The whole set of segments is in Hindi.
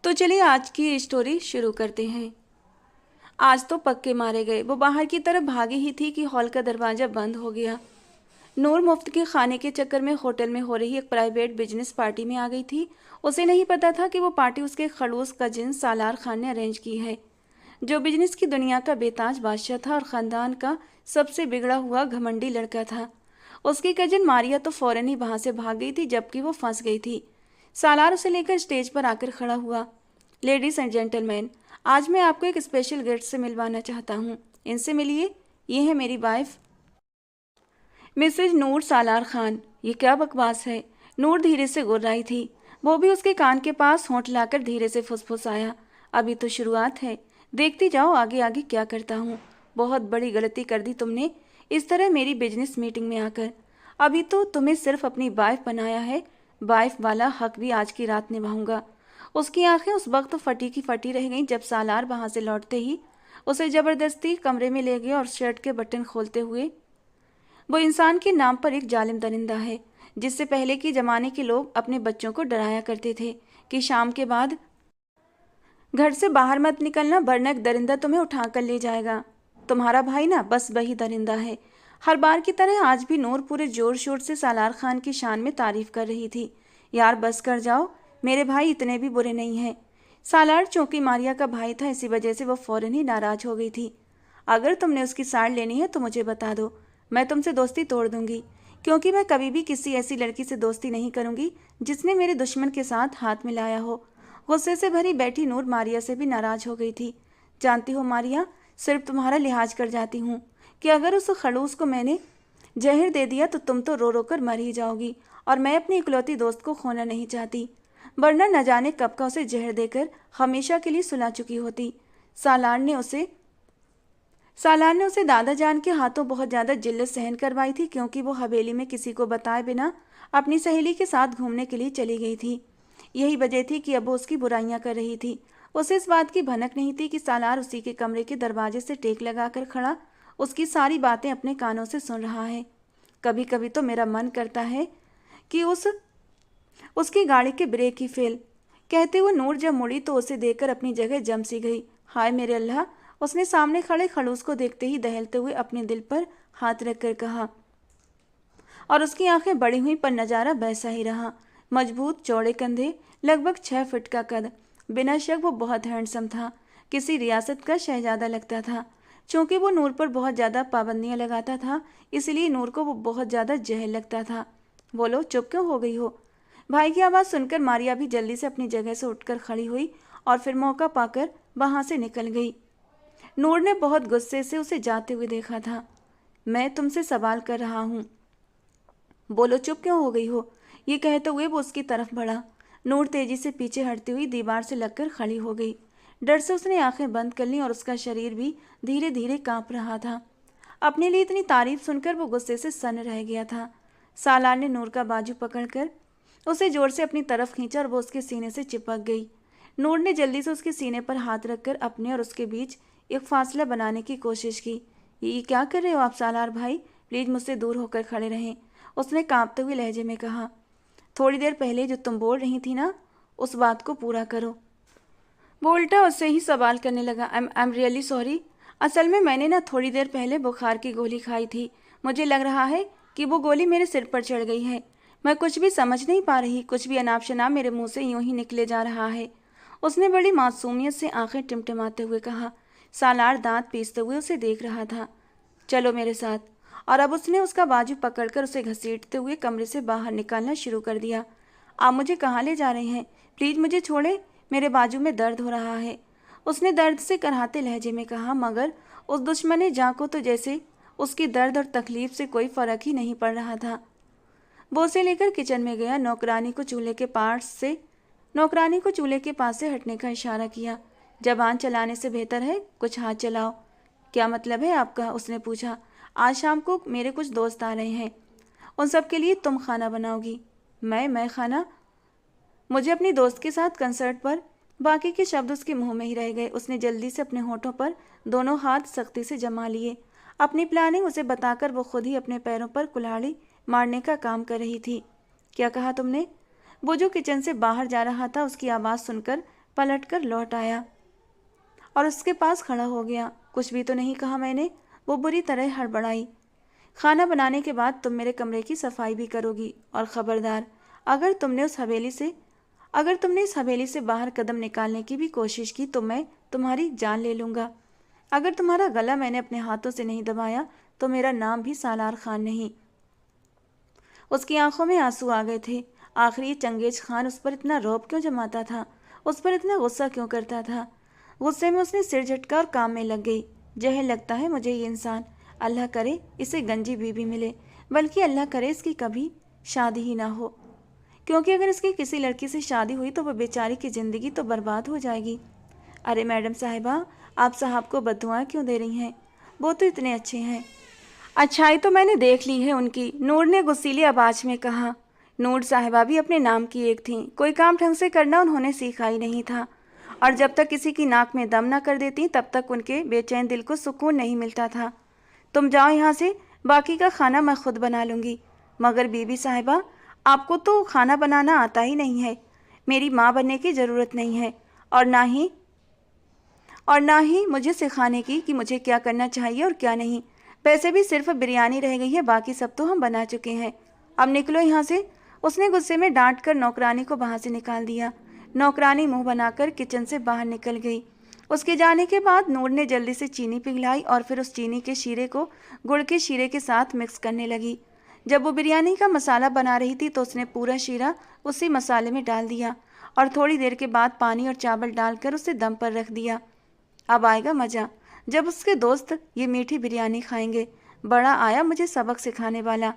तो चलिए आज की स्टोरी शुरू करते हैं। आज तो पक्के मारे गए। वो बाहर की तरफ भागी ही थी कि हॉल का दरवाजा बंद हो गया। नूर मुफ्त के खाने के चक्कर में होटल में हो रही एक प्राइवेट बिजनेस पार्टी में आ गई थी। उसे नहीं पता था कि वो पार्टी उसके खड़ूस कजिन सालार खान ने अरेंज की है, जो बिजनेस की दुनिया का बेताज बादशाह था और ख़ानदान का सबसे बिगड़ा हुआ घमंडी लड़का था। उसकी कजिन मारिया तो फौरन ही वहां से भाग गई थी, जबकि वो फंस गई थी। सालार उसे लेकर स्टेज पर आकर खड़ा हुआ। लेडीज एंड जेंटलमैन, आज मैं आपको एक स्पेशल गेस्ट से मिलवाना चाहता हूँ। इनसे मिलिए, ये है मेरी वाइफ मिसेज नूर सालार खान। ये क्या बकवास है? नूर धीरे से गुर्राई थी। वो भी उसके कान के पास होंठ लाकर धीरे से फुसफुसाया। अभी तो शुरुआत है, देखती जाओ आगे आगे क्या करता हूँ। बहुत बड़ी गलती कर दी तुमने इस तरह मेरी बिजनेस मीटिंग में आकर। अभी तो तुम्हें सिर्फ अपनी वाइफ बनाया है, वाइफ वाला हक भी आज की रात निभाऊंगा। उसकी आंखें उस वक्त फटी की फटी रह गईं जब सालार वहां से लौटते ही उसे जबरदस्ती कमरे में ले गए और शर्ट के बटन खोलते हुए। वो इंसान के नाम पर एक जालिम दरिंदा है, जिससे पहले के जमाने के लोग अपने बच्चों को डराया करते थे कि शाम के बाद घर से बाहर मत निकलना, वरना एक दरिंदा तुम्हें उठा कर ले जाएगा। तुम्हारा भाई ना बस वही दरिंदा है। हर बार की तरह आज भी नूर पूरे जोर शोर से सालार खान की शान में तारीफ कर रही थी। यार बस कर जाओ, मेरे भाई इतने भी बुरे नहीं हैं। सालार चूंकि मारिया का भाई था, इसी वजह से वो फौरन ही नाराज हो गई थी। अगर तुमने उसकी साड़ लेनी है तो मुझे बता दो, मैं तुमसे दोस्ती तोड़ दूंगी, क्योंकि मैं कभी भी किसी ऐसी लड़की से दोस्ती नहीं करूंगी जिसने मेरे दुश्मन के साथ हाथ मिलाया हो। गुस्से से भरी बैठी नूर मारिया से भी नाराज हो गई थी। जानती हो मारिया, सिर्फ तुम्हारा लिहाज कर जाती हूँ कि अगर उस खड़ूस को मैंने जहर दे दिया तो तुम तो रो रो कर मर ही जाओगी, और मैं अपनी इकलौती दोस्त को खोना नहीं चाहती, वरना न जाने कब का उसे जहर देकर हमेशा के लिए सुला चुकी होती। सालार ने उसे सालार ने उसे दादा जान के हाथों बहुत ज्यादा जिल्लत सहन करवाई थी, क्योंकि वो हवेली में किसी को बताए बिना अपनी सहेली के साथ घूमने के लिए चली गई थी। यही वजह थी कि अब वो उसकी बुराइयां कर रही थी। उसे इस बात की भनक नहीं थी कि सालार उसी के कमरे के दरवाजे से टेक लगाकर खड़ा उसकी सारी बातें अपने कानों से सुन रहा है। कभी कभी तो मेरा मन करता है कि उसकी गाड़ी के ब्रेक ही फेल। कहते हुए नूर जब मुड़ी तो उसे देखकर अपनी जगह जम सी गई। हाय मेरे अल्लाह, उसने सामने खड़े खड़ूस को देखते ही दहलते हुए अपने दिल पर हाथ रखकर कहा, और उसकी आंखें बड़ी हुई पर नजारा वैसा ही रहा। मजबूत चौड़े कंधे, लगभग 6 फीट का कद। बिना शक वो बहुत हैंडसम था, किसी रियासत का शहजादा लगता था। चूंकि वो नूर पर बहुत ज्यादा पाबंदियां लगाता था, इसलिए नूर को वो बहुत ज्यादा जहर लगता था। बोलो, चुप क्यों हो गई हो? भाई की आवाज़ सुनकर मारिया भी जल्दी से अपनी जगह से उठकर खड़ी हुई और फिर मौका पाकर वहां से निकल गई। नूर ने बहुत गुस्से से उसे जाते हुए देखा था। मैं तुमसे सवाल कर रहा हूँ, बोलो चुप क्यों हो गई हो? ये कहते हुए वो उसकी तरफ बढ़ा। नूर तेजी से पीछे हटती हुई दीवार से लगकर खड़ी हो गई। डर से उसने आंखें बंद कर लीं और उसका शरीर भी धीरे धीरे कांप रहा था। अपने लिए इतनी तारीफ सुनकर वो गुस्से से सन्न रह गया था। सालार ने नूर का बाजू पकड़कर उसे जोर से अपनी तरफ खींचा और वो उसके सीने से चिपक गई। नूर ने जल्दी से उसके सीने पर हाथ रखकर अपने और उसके बीच एक फासला बनाने की कोशिश की। ये क्या कर रहे हो आप सालार भाई? प्लीज मुझसे दूर होकर खड़े रहें, उसने कांपते हुए लहजे में कहा। थोड़ी देर पहले जो तुम बोल रही थी ना, उस बात को पूरा करो। वो उल्टा उससे ही सवाल करने लगा। I am really sorry. असल में मैंने ना थोड़ी देर पहले बुखार की गोली खाई थी। मुझे लग रहा है कि वो गोली मेरे सिर पर चढ़ गई है। मैं कुछ भी समझ नहीं पा रही, कुछ भी अनाप शनाप मेरे मुंह से यूं ही निकले जा रहा है, उसने बड़ी मासूमियत से आंखें टिमटिमाते हुए कहा। सालार दांत पीसते हुए उसे देख रहा था। चलो मेरे साथ। और अब उसने उसका बाजू पकड़कर उसे घसीटते हुए कमरे से बाहर निकालना शुरू कर दिया। आप मुझे कहाँ ले जा रहे हैं? प्लीज मुझे छोड़े, मेरे बाजू में दर्द हो रहा है, उसने दर्द से कराहते लहजे में कहा। मगर उस दुश्मन जां को तो जैसे उसकी दर्द और तकलीफ से कोई फर्क ही नहीं पड़ रहा था। वो उसे लेकर किचन में गया। नौकरानी को चूल्हे के पास से हटने का इशारा किया। जबान चलाने से बेहतर है कुछ हाथ चलाओ। क्या मतलब है आपका? उसने पूछा। आज शाम को मेरे कुछ दोस्त आ रहे हैं, उन सब के लिए तुम खाना बनाओगी। मैं खाना? मुझे अपनी दोस्त के साथ कंसर्ट पर। बाकी के शब्द उसके मुंह में ही रह गए। उसने जल्दी से अपने होठों पर दोनों हाथ सख्ती से जमा लिए। अपनी प्लानिंग उसे बताकर वो खुद ही अपने पैरों पर कुल्हाड़ी मारने का काम कर रही थी। क्या कहा तुमने? वो जो किचन से बाहर जा रहा था, उसकी आवाज़ सुनकर पलटकर लौट आया और उसके पास खड़ा हो गया। कुछ भी तो नहीं कहा मैंने, वो बुरी तरह हड़बड़ाई। खाना बनाने के बाद तुम मेरे कमरे की सफाई भी करोगी, और ख़बरदार, अगर तुमने इस हवेली से बाहर कदम निकालने की भी कोशिश की तो मैं तुम्हारी जान ले लूँगा। अगर तुम्हारा गला मैंने अपने हाथों से नहीं दबाया तो मेरा नाम भी सालार खान नहीं। उसकी आंखों में आंसू आ गए थे। आखिर ये चंगेज खान उस पर इतना रौब क्यों जमाता था, उस पर इतना गुस्सा क्यों करता था। गुस्से में उसने सिर झटका और काम में लग गई। जहर लगता है मुझे ये इंसान। अल्लाह करे इसे गंजी बीबी मिले, बल्कि अल्लाह करे इसकी कभी शादी ही ना हो, क्योंकि अगर इसकी किसी लड़की से शादी हुई तो वह बेचारी की ज़िंदगी तो बर्बाद हो जाएगी। अरे मैडम साहिबा, आप साहब को बददुआएं क्यों दे रही हैं? वो तो इतने अच्छे हैं। अच्छाई तो मैंने देख ली है उनकी, नूर ने गुस्सीली आवाज में कहा। नूर साहिबा भी अपने नाम की एक थीं। कोई काम ढंग से करना उन्होंने सीखा ही नहीं था, और जब तक किसी की नाक में दम न कर देती तब तक उनके बेचैन दिल को सुकून नहीं मिलता था। तुम जाओ यहाँ से, बाकी का खाना मैं खुद बना लूँगी। मगर बीबी साहिबा, आपको तो खाना बनाना आता ही नहीं है। मेरी माँ बनने की ज़रूरत नहीं है, और ना ही मुझे सिखाने की कि मुझे क्या करना चाहिए और क्या नहीं। वैसे भी सिर्फ बिरयानी रह गई है, बाकी सब तो हम बना चुके हैं। अब निकलो यहाँ से। उसने गुस्से में डांट कर नौकरानी को वहाँ से निकाल दिया। नौकरानी मुंह बनाकर किचन से बाहर निकल गई। उसके जाने के बाद नूर ने जल्दी से चीनी पिघलाई और फिर उस चीनी के शीरे को गुड़ के शीरे के साथ मिक्स करने लगी। जब वो बिरयानी का मसाला बना रही थी तो उसने पूरा शीरा उसी मसाले में डाल दिया और थोड़ी देर के बाद पानी और चावल डालकर उसे दम पर रख दिया। अब आएगा मज़ा जब उसके दोस्त ये मीठी बिरयानी खाएंगे। बड़ा आया मुझे सबक सिखाने वाला।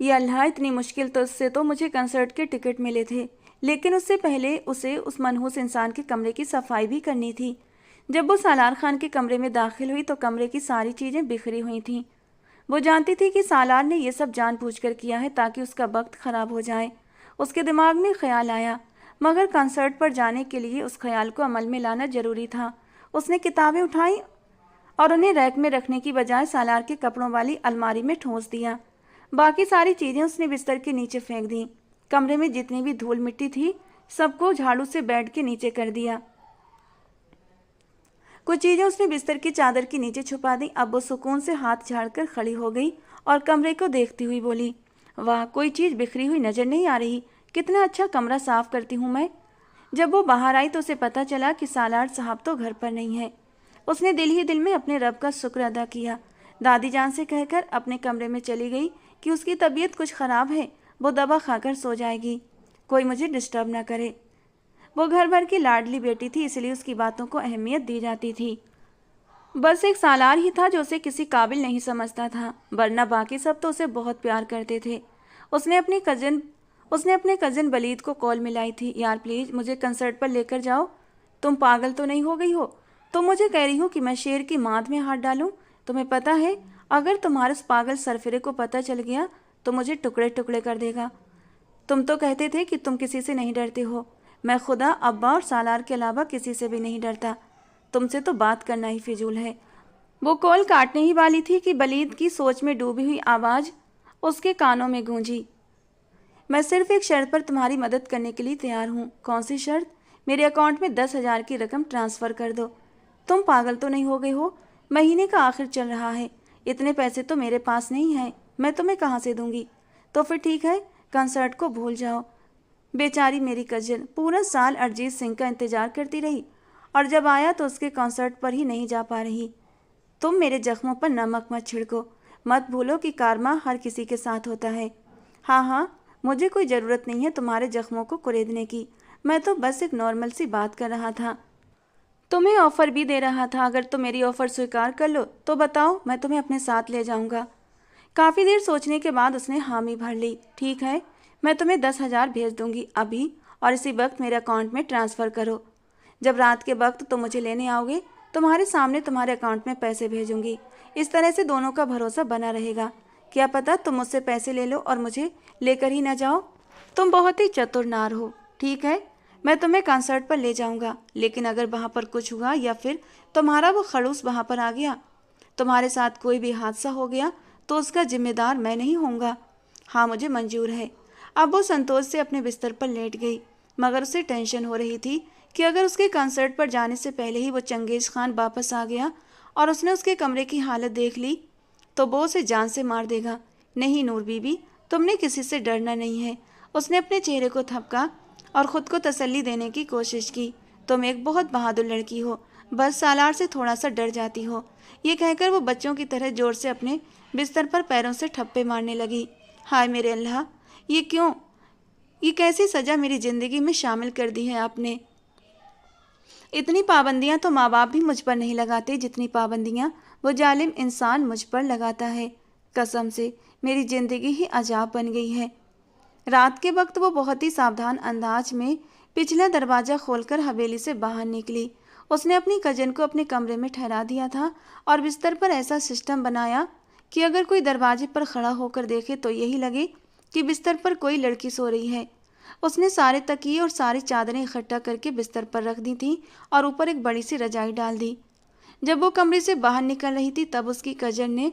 ये अल्लाह, इतनी मुश्किल तो उससे तो मुझे कंसर्ट के टिकट मिले थे, लेकिन उससे पहले उसे उस मनहूस इंसान के कमरे की सफाई भी करनी थी। जब वो सालार खान के कमरे में दाखिल हुई तो कमरे की सारी चीज़ें बिखरी हुई थीं। वो जानती थी कि सालार ने यह सब जानबूझकर किया है ताकि उसका वक्त ख़राब हो जाए। उसके दिमाग में ख्याल आया, मगर कंसर्ट पर जाने के लिए उस ख्याल को अमल में लाना ज़रूरी था। उसने किताबें उठाई और उन्हें रैक में रखने की बजाय सालार के कपड़ों वाली अलमारी में ठूंस दिया। बाकी सारी चीज़ें उसने बिस्तर के नीचे फेंक दी। कमरे में जितनी भी धूल मिट्टी थी सबको झाड़ू से बेड के नीचे कर दिया। कुछ चीज़ें उसने बिस्तर की चादर के नीचे छुपा दी। अब वो सुकून से हाथ झाड़कर खड़ी हो गई और कमरे को देखती हुई बोली, वाह, कोई चीज़ बिखरी हुई नज़र नहीं आ रही। कितना अच्छा कमरा साफ करती हूँ मैं। जब वो बाहर आई तो उसे पता चला कि सालार साहब तो घर पर नहीं है। उसने दिल ही दिल में अपने रब का शुक्र अदा किया। दादी जान से कहकर अपने कमरे में चली गई कि उसकी तबीयत कुछ ख़राब है, वो दवा खाकर सो जाएगी, कोई मुझे डिस्टर्ब ना करे। वो घर भर की लाडली बेटी थी, इसलिए उसकी बातों को अहमियत दी जाती थी। बस एक सालार ही था जो उसे किसी काबिल नहीं समझता था, वरना बाकी सब तो उसे बहुत प्यार करते थे। उसने अपने कज़न बलीद को कॉल मिलाई थी, यार प्लीज़ मुझे कंसर्ट पर लेकर जाओ। तुम पागल तो नहीं हो गई हो? तुम मुझे कह रही हो कि मैं शेर की मांद में हाथ डालूं? तुम्हें पता है अगर तुम्हारे उस पागल सरफिरे को पता चल गया तो मुझे टुकड़े टुकड़े कर देगा। तुम तो कहते थे कि तुम किसी से नहीं डरते हो। मैं खुदा, अब्बा और सालार के अलावा किसी से भी नहीं डरता। तुमसे तो बात करना ही फिजूल है। वो कॉल काटने ही वाली थी कि बलीद की सोच में डूबी हुई आवाज़ उसके कानों में गूंजी, मैं सिर्फ एक शर्त पर तुम्हारी मदद करने के लिए तैयार हूँ। कौन सी शर्त? मेरे अकाउंट में 10,000 की रकम ट्रांसफ़र कर दो। तुम पागल तो नहीं हो गए हो? महीने का आखिर चल रहा है, इतने पैसे तो मेरे पास नहीं हैं, मैं तुम्हें कहाँ से दूंगी? तो फिर ठीक है, कंसर्ट को भूल जाओ। बेचारी मेरी कज़न पूरा साल अरिजीत सिंह का इंतज़ार करती रही और जब आया तो उसके कॉन्सर्ट पर ही नहीं जा पा रही। तुम मेरे जख्मों पर नमक मत छिड़को। मत भूलो कि कारमा हर किसी के साथ होता है। हाँ, मुझे कोई ज़रूरत नहीं है तुम्हारे जख्मों को कुरेदने की। मैं तो बस एक नॉर्मल सी बात कर रहा था। तुम्हें ऑफ़र भी दे रहा था, अगर तुम मेरी ऑफ़र स्वीकार कर लो तो बताओ, मैं तुम्हें अपने साथ ले जाऊंगा। काफ़ी देर सोचने के बाद उसने हामी भर ली। ठीक है, मैं तुम्हें 10,000 भेज दूंगी अभी, और इसी वक्त मेरे अकाउंट में ट्रांसफ़र करो। जब रात के वक्त तुम मुझे लेने आओगे तुम्हारे सामने तुम्हारे अकाउंट में पैसे भेजूंगी। इस तरह से दोनों का भरोसा बना रहेगा। क्या पता तुम मुझसे पैसे ले लो और मुझे लेकर ही ना जाओ। तुम बहुत ही चतुर नार हो। ठीक है, मैं तुम्हें कंसर्ट पर ले जाऊंगा, लेकिन अगर वहाँ पर कुछ हुआ या फिर तुम्हारा वो खड़ूस वहाँ पर आ गया, तुम्हारे साथ कोई भी हादसा हो गया तो उसका जिम्मेदार मैं नहीं होऊंगा। हाँ, मुझे मंजूर है। अब वो संतोष से अपने बिस्तर पर लेट गई, मगर उसे टेंशन हो रही थी कि अगर उसके कंसर्ट पर जाने से पहले ही वो चंगेज़ खान वापस आ गया और उसने उसके कमरे की हालत देख ली तो वो उसे जान से मार देगा। नहीं नूर बीबी, तुमने किसी से डरना नहीं है। उसने अपने चेहरे को थपका और ख़ुद को तसल्ली देने की कोशिश की। तुम एक बहुत बहादुर लड़की हो, बस सालार से थोड़ा सा डर जाती हो। ये कहकर वो बच्चों की तरह जोर से अपने बिस्तर पर पैरों से ठप्पे मारने लगी। हाय मेरे अल्लाह, ये क्यों, ये कैसी सज़ा मेरी ज़िंदगी में शामिल कर दी है आपने। इतनी पाबंदियां तो माँ बाप भी मुझ पर नहीं लगाते जितनी पाबंदियां वो जालिम इंसान मुझ पर लगाता है। कसम से मेरी ज़िंदगी ही अजाब बन गई है। रात के वक्त वो बहुत ही सावधान अंदाज में पिछला दरवाज़ा खोलकर हवेली से बाहर निकली। उसने अपनी कजन को अपने कमरे में ठहरा दिया था और बिस्तर पर ऐसा सिस्टम बनाया कि अगर कोई दरवाजे पर खड़ा होकर देखे तो यही लगे कि बिस्तर पर कोई लड़की सो रही है। उसने सारे तकिए और सारी चादरें इकट्ठा करके बिस्तर पर रख दी थी और ऊपर एक बड़ी सी रजाई डाल दी। जब वो कमरे से बाहर निकल रही थी तब उसकी कजन ने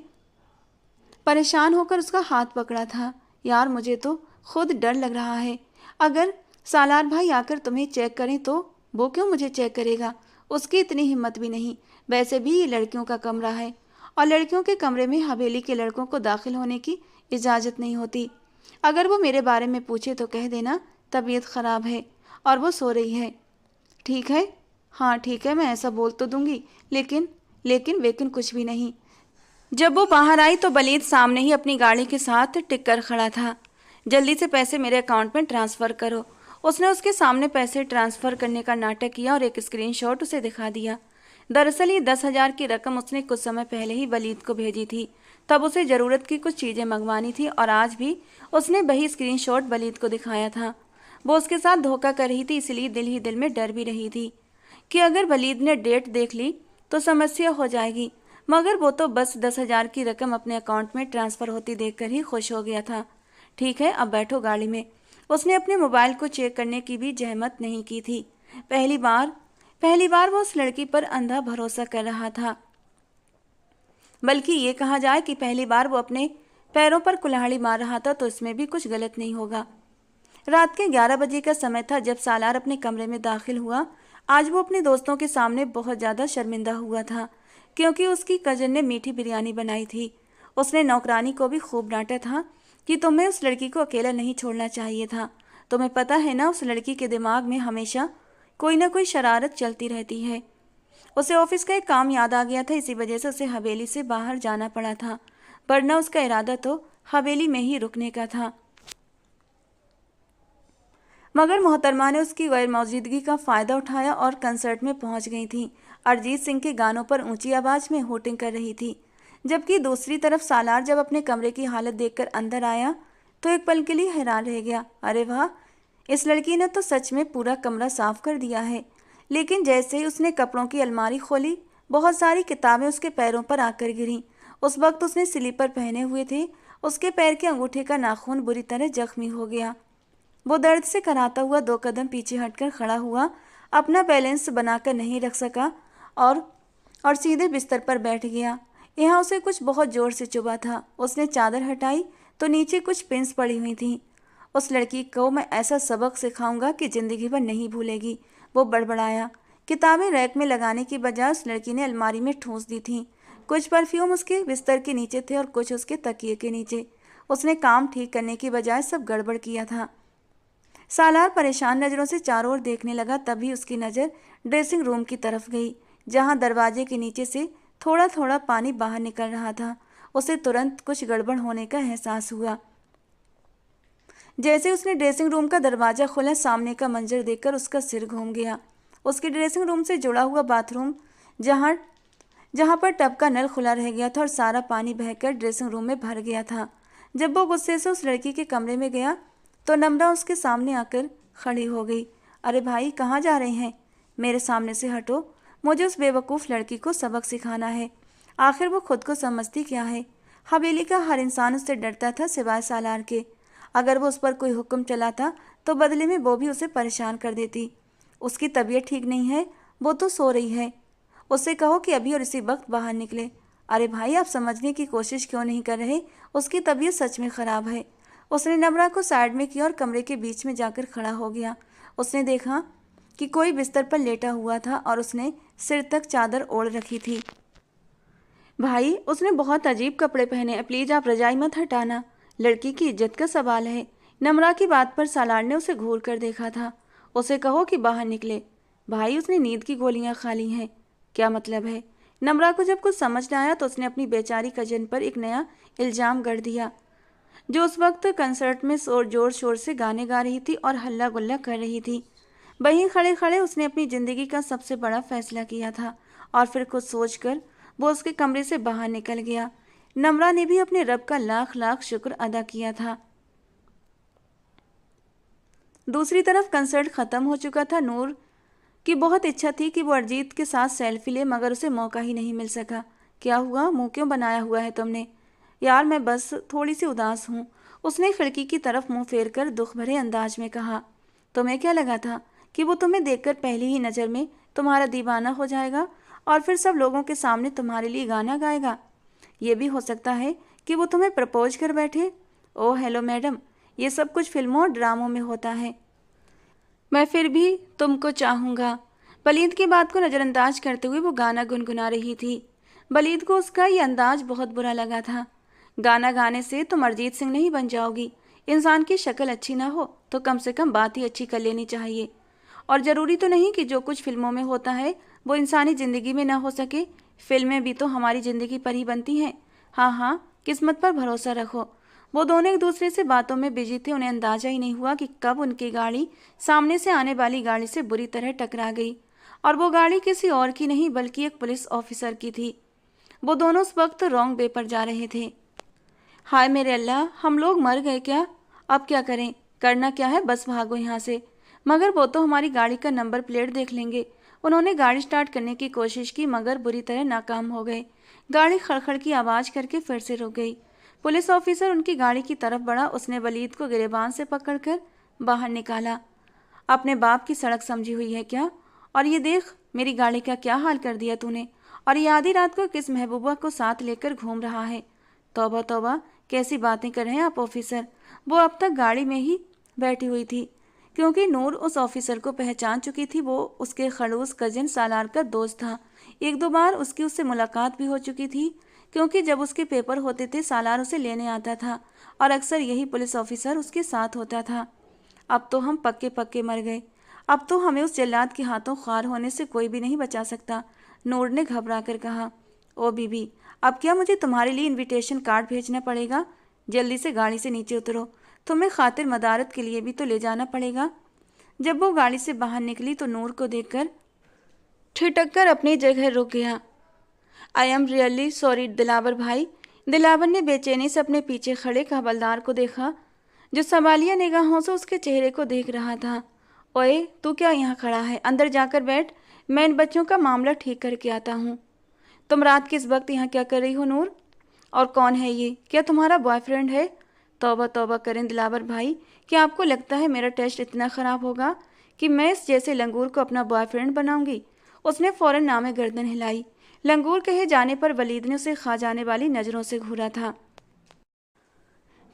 परेशान होकर उसका हाथ पकड़ा था। यार मुझे तो खुद डर लग रहा है, अगर सालार भाई आकर तुम्हें चेक करें तो। वो क्यों मुझे चेक करेगा, उसकी इतनी हिम्मत भी नहीं। वैसे भी ये लड़कियों का कमरा है और लड़कियों के कमरे में हवेली के लड़कों को दाखिल होने की इजाज़त नहीं होती। अगर वो मेरे बारे में पूछे तो कह देना तबीयत ख़राब है और वो सो रही है। ठीक है, हाँ ठीक है, मैं ऐसा बोल तो दूंगी, लेकिन लेकिन वेकिन कुछ भी नहीं। जब वो बाहर आई तो बलीद सामने ही अपनी गाड़ी के साथ टिक कर खड़ा था। जल्दी से पैसे मेरे अकाउंट में ट्रांसफ़र करो। उसने उसके सामने पैसे ट्रांसफ़र करने का नाटक किया और एक स्क्रीनशॉट उसे दिखा दिया। दरअसल ये 10,000 की रकम उसने कुछ समय पहले ही वलीद को भेजी थी। तब उसे ज़रूरत की कुछ चीज़ें मंगवानी थी और आज भी उसने वही स्क्रीनशॉट वलीद को दिखाया था। वो उसके साथ धोखा कर रही थी, इसलिए दिल ही दिल में डर भी रही थी कि अगर वलीद ने डेट देख ली तो समस्या हो जाएगी। मगर वो तो बस 10,000 की रकम अपने अकाउंट में ट्रांसफ़र होती देखकर ही खुश हो गया था। ठीक है, अब बैठो गाड़ी में। उसने अपने मोबाइल को चेक करने की भी जहमत नहीं की थी। पहली बार वो उस लड़की पर अंधा भरोसा कर रहा था, बल्कि ये कहा जाए कि पहली बार वो अपने पैरों पर कुल्हाड़ी मार रहा था, तो इसमें भी कुछ गलत नहीं होगा। रात के 11 बजे का समय था जब सालार अपने कमरे में दाखिल हुआ। आज वो अपने दोस्तों के सामने बहुत ज़्यादा शर्मिंदा हुआ था क्योंकि उसकी कजन ने मीठी बिरयानी बनाई थी। उसने नौकरानी को भी खूब डांटा था कि तुम्हें उस लड़की को अकेला नहीं छोड़ना चाहिए था। तुम्हें पता है ना, उस लड़की के दिमाग में हमेशा कोई ना कोई शरारत चलती रहती है। उसे ऑफिस का एक काम याद आ गया था, इसी वजह से उसे हवेली से बाहर जाना पड़ा था, वरना उसका इरादा तो हवेली में ही रुकने का था। मगर मोहतरमा ने उसकी गैर मौजूदगी का फ़ायदा उठाया और कंसर्ट में पहुंच गई थी। अरिजीत सिंह के गानों पर ऊंची आवाज़ में होटिंग कर रही थी, जबकि दूसरी तरफ सालार जब अपने कमरे की हालत देखकर अंदर आया तो एक पल के लिए हैरान रह गया। अरे वाह, इस लड़की ने तो सच में पूरा कमरा साफ कर दिया है। लेकिन जैसे ही उसने कपड़ों की अलमारी खोली, बहुत सारी किताबें उसके पैरों पर आकर गिरीं। उस वक्त उसने स्लीपर पहने हुए थे। उसके पैर के अंगूठे का नाखून बुरी तरह जख्मी हो गया। वो दर्द से कराता हुआ 2 कदम पीछे हटकर खड़ा हुआ, अपना बैलेंस बनाकर नहीं रख सका और सीधे बिस्तर पर बैठ गया। यहाँ उसे कुछ बहुत जोर से चुभा था। उसने चादर हटाई तो नीचे कुछ पिंस पड़ी हुई थीं। उस लड़की को मैं ऐसा सबक सिखाऊंगा कि ज़िंदगी भर नहीं भूलेगी, वो बड़बड़ाया। किताबें रैक में लगाने की बजाय उस लड़की ने अलमारी में ठूंस दी थीं। कुछ परफ्यूम उसके बिस्तर के नीचे थे और कुछ उसके तकिए के नीचे। उसने काम ठीक करने की बजाय सब गड़बड़ किया था। सालार परेशान नज़रों से चारों ओर देखने लगा। तभी उसकी नज़र ड्रेसिंग रूम की तरफ गई, जहां दरवाजे के नीचे से थोड़ा थोड़ा पानी बाहर निकल रहा था। उसे तुरंत कुछ गड़बड़ होने का एहसास हुआ। जैसे उसने ड्रेसिंग रूम का दरवाज़ा खोला, सामने का मंजर देखकर उसका सिर घूम गया। उसके ड्रेसिंग रूम से जुड़ा हुआ बाथरूम, जहाँ पर टब का नल खुला रह गया था और सारा पानी बहकर ड्रेसिंग रूम में भर गया था। जब वो गुस्से से उस लड़की के कमरे में गया तो नम्रा उसके सामने आकर खड़ी हो गई। अरे भाई, कहाँ जा रहे हैं? मेरे सामने से हटो, मुझे उस बेवकूफ़ लड़की को सबक सिखाना है। आखिर वो खुद को समझती क्या है? हवेली का हर इंसान उससे डरता था सिवाय सालार के। अगर वो उस पर कोई हुक्म चलाता तो बदले में वो भी उसे परेशान कर देती। उसकी तबीयत ठीक नहीं है, वो तो सो रही है। उससे कहो कि अभी और इसी वक्त बाहर निकले। अरे भाई, आप समझने की कोशिश क्यों नहीं कर रहे? उसकी तबीयत सच में ख़राब है। उसने नम्रा को साइड में किया और कमरे के बीच में जाकर खड़ा हो गया। उसने देखा कि कोई बिस्तर पर लेटा हुआ था और उसने सिर तक चादर ओढ़ रखी थी। भाई, उसने बहुत अजीब कपड़े पहने हैं, प्लीज आप रजाई मत हटाना, लड़की की इज्जत का सवाल है। नम्रा की बात पर सालार ने उसे घूर कर देखा था। उसे कहो कि बाहर निकले। भाई, उसने नींद की गोलियां खा ली हैं। क्या मतलब है? नम्रा को जब कुछ समझ न आया तो उसने अपनी बेचारी कजन पर एक नया इल्जाम गढ़ दिया, जो उस वक्त कंसर्ट में जोर शोर से गाने गा रही थी और हल्ला गुल्ला कर रही थी। वहीं खड़े खड़े उसने अपनी जिंदगी का सबसे बड़ा फैसला किया था और फिर कुछ सोचकर वो उसके कमरे से बाहर निकल गया। नम्रा ने भी अपने रब का लाख लाख शुक्र अदा किया था। दूसरी तरफ कंसर्ट खत्म हो चुका था। नूर की बहुत इच्छा थी कि वो अरिजीत के साथ सेल्फी ले, मगर उसे मौका ही नहीं मिल सका। क्या हुआ? मुंह क्यों बनाया हुआ है तुमने? यार, मैं बस थोड़ी सी उदास हूँ, उसने खिड़की की तरफ मुंह फेर कर दुख भरे अंदाज में कहा। तुम्हें क्या लगा था कि वो तुम्हें देखकर पहली ही नज़र में तुम्हारा दीवाना हो जाएगा और फिर सब लोगों के सामने तुम्हारे लिए गाना गाएगा? ये भी हो सकता है कि वो तुम्हें प्रपोज कर बैठे। ओह हेलो मैडम, ये सब कुछ फिल्मों और ड्रामों में होता है, मैं फिर भी तुमको चाहूँगा। बलीद की बात को नज़रअंदाज करते हुए वो गाना गुनगुना रही थी। बलीद को उसका ये अंदाज बहुत बुरा लगा था। गाना गाने से तुम अरिजीत सिंह नहीं बन जाओगी। इंसान की शक्ल अच्छी ना हो तो कम से कम बात ही अच्छी कर लेनी चाहिए। और ज़रूरी तो नहीं कि जो कुछ फिल्मों में होता है वो इंसानी ज़िंदगी में ना हो सके। फिल्में भी तो हमारी ज़िंदगी पर ही बनती हैं। हाँ हाँ, किस्मत पर भरोसा रखो। वो दोनों एक दूसरे से बातों में बिजी थे। उन्हें अंदाजा ही नहीं हुआ कि कब उनकी गाड़ी सामने से आने वाली गाड़ी से बुरी तरह टकरा गई, और वो गाड़ी किसी और की नहीं बल्कि एक पुलिस ऑफिसर की थी। वो दोनों उस वक्त रॉन्ग वे पर जा रहे थे। हाय मेरे अल्लाह, हम लोग मर गए क्या? अब क्या करें? करना क्या है, बस भागो यहाँ से। मगर वो तो हमारी गाड़ी का नंबर प्लेट देख लेंगे। उन्होंने गाड़ी स्टार्ट करने की कोशिश की मगर बुरी तरह नाकाम हो गए। गाड़ी खड़खड़ की आवाज़ करके फिर से रुक गई। पुलिस ऑफिसर उनकी गाड़ी की तरफ बढ़ा। उसने वलीद को गिरेबान से पकड़कर बाहर निकाला। अपने बाप की सड़क समझी हुई है क्या? और ये देख मेरी गाड़ी का क्या हाल कर दिया तूने। और ये आधी रात को किस महबूबा को साथ लेकर घूम रहा है? तौबा तौबा, कैसी बातें कर रहे हैं आप ऑफिसर। वो अब तक गाड़ी में ही बैठी हुई थी क्योंकि नूर उस ऑफिसर को पहचान चुकी थी। वो उसके खड़ूस कजिन सालार का दोस्त था। एक दो बार उसकी उससे मुलाकात भी हो चुकी थी क्योंकि जब उसके पेपर होते थे सालार उसे लेने आता था और अक्सर यही पुलिस ऑफिसर उसके साथ होता था। अब तो हम पक्के पक्के मर गए। अब तो हमें उस जल्लाद के हाथों ख्वार होने से कोई भी नहीं बचा सकता, नूर ने घबरा कर कहा। ओ बीबी, अब क्या मुझे तुम्हारे लिए इनविटेशन कार्ड भेजना पड़ेगा? जल्दी से गाड़ी से नीचे उतरो, तुम्हें खातिर मदारत के लिए भी तो ले जाना पड़ेगा। जब वो गाड़ी से बाहर निकली तो नूर को देखकर ठिठक कर अपनी जगह रुक गया। I am really sorry Dilawar भाई। दिलावर ने बेचैनी से अपने पीछे खड़े हवलदार को देखा, जो सवालिया निगाहों से उसके चेहरे को देख रहा था। ओए, तू क्या यहाँ खड़ा है? अंदर जाकर बैठ, मैं इन बच्चों का मामला ठीक करके आता हूँ। तुम रात के इस वक्त यहाँ क्या कर रही हो नूर? और कौन है ये? क्या तुम्हारा बॉयफ्रेंड है? तौबा तौबा करें दिलावर भाई, क्या आपको लगता है मेरा टेस्ट इतना ख़राब होगा कि मैं इस जैसे लंगूर को अपना बॉयफ्रेंड बनाऊंगी? उसने फौरन नामे गर्दन हिलाई। लंगूर कहे जाने पर वलीद ने उसे खा जाने वाली नज़रों से घूरा था।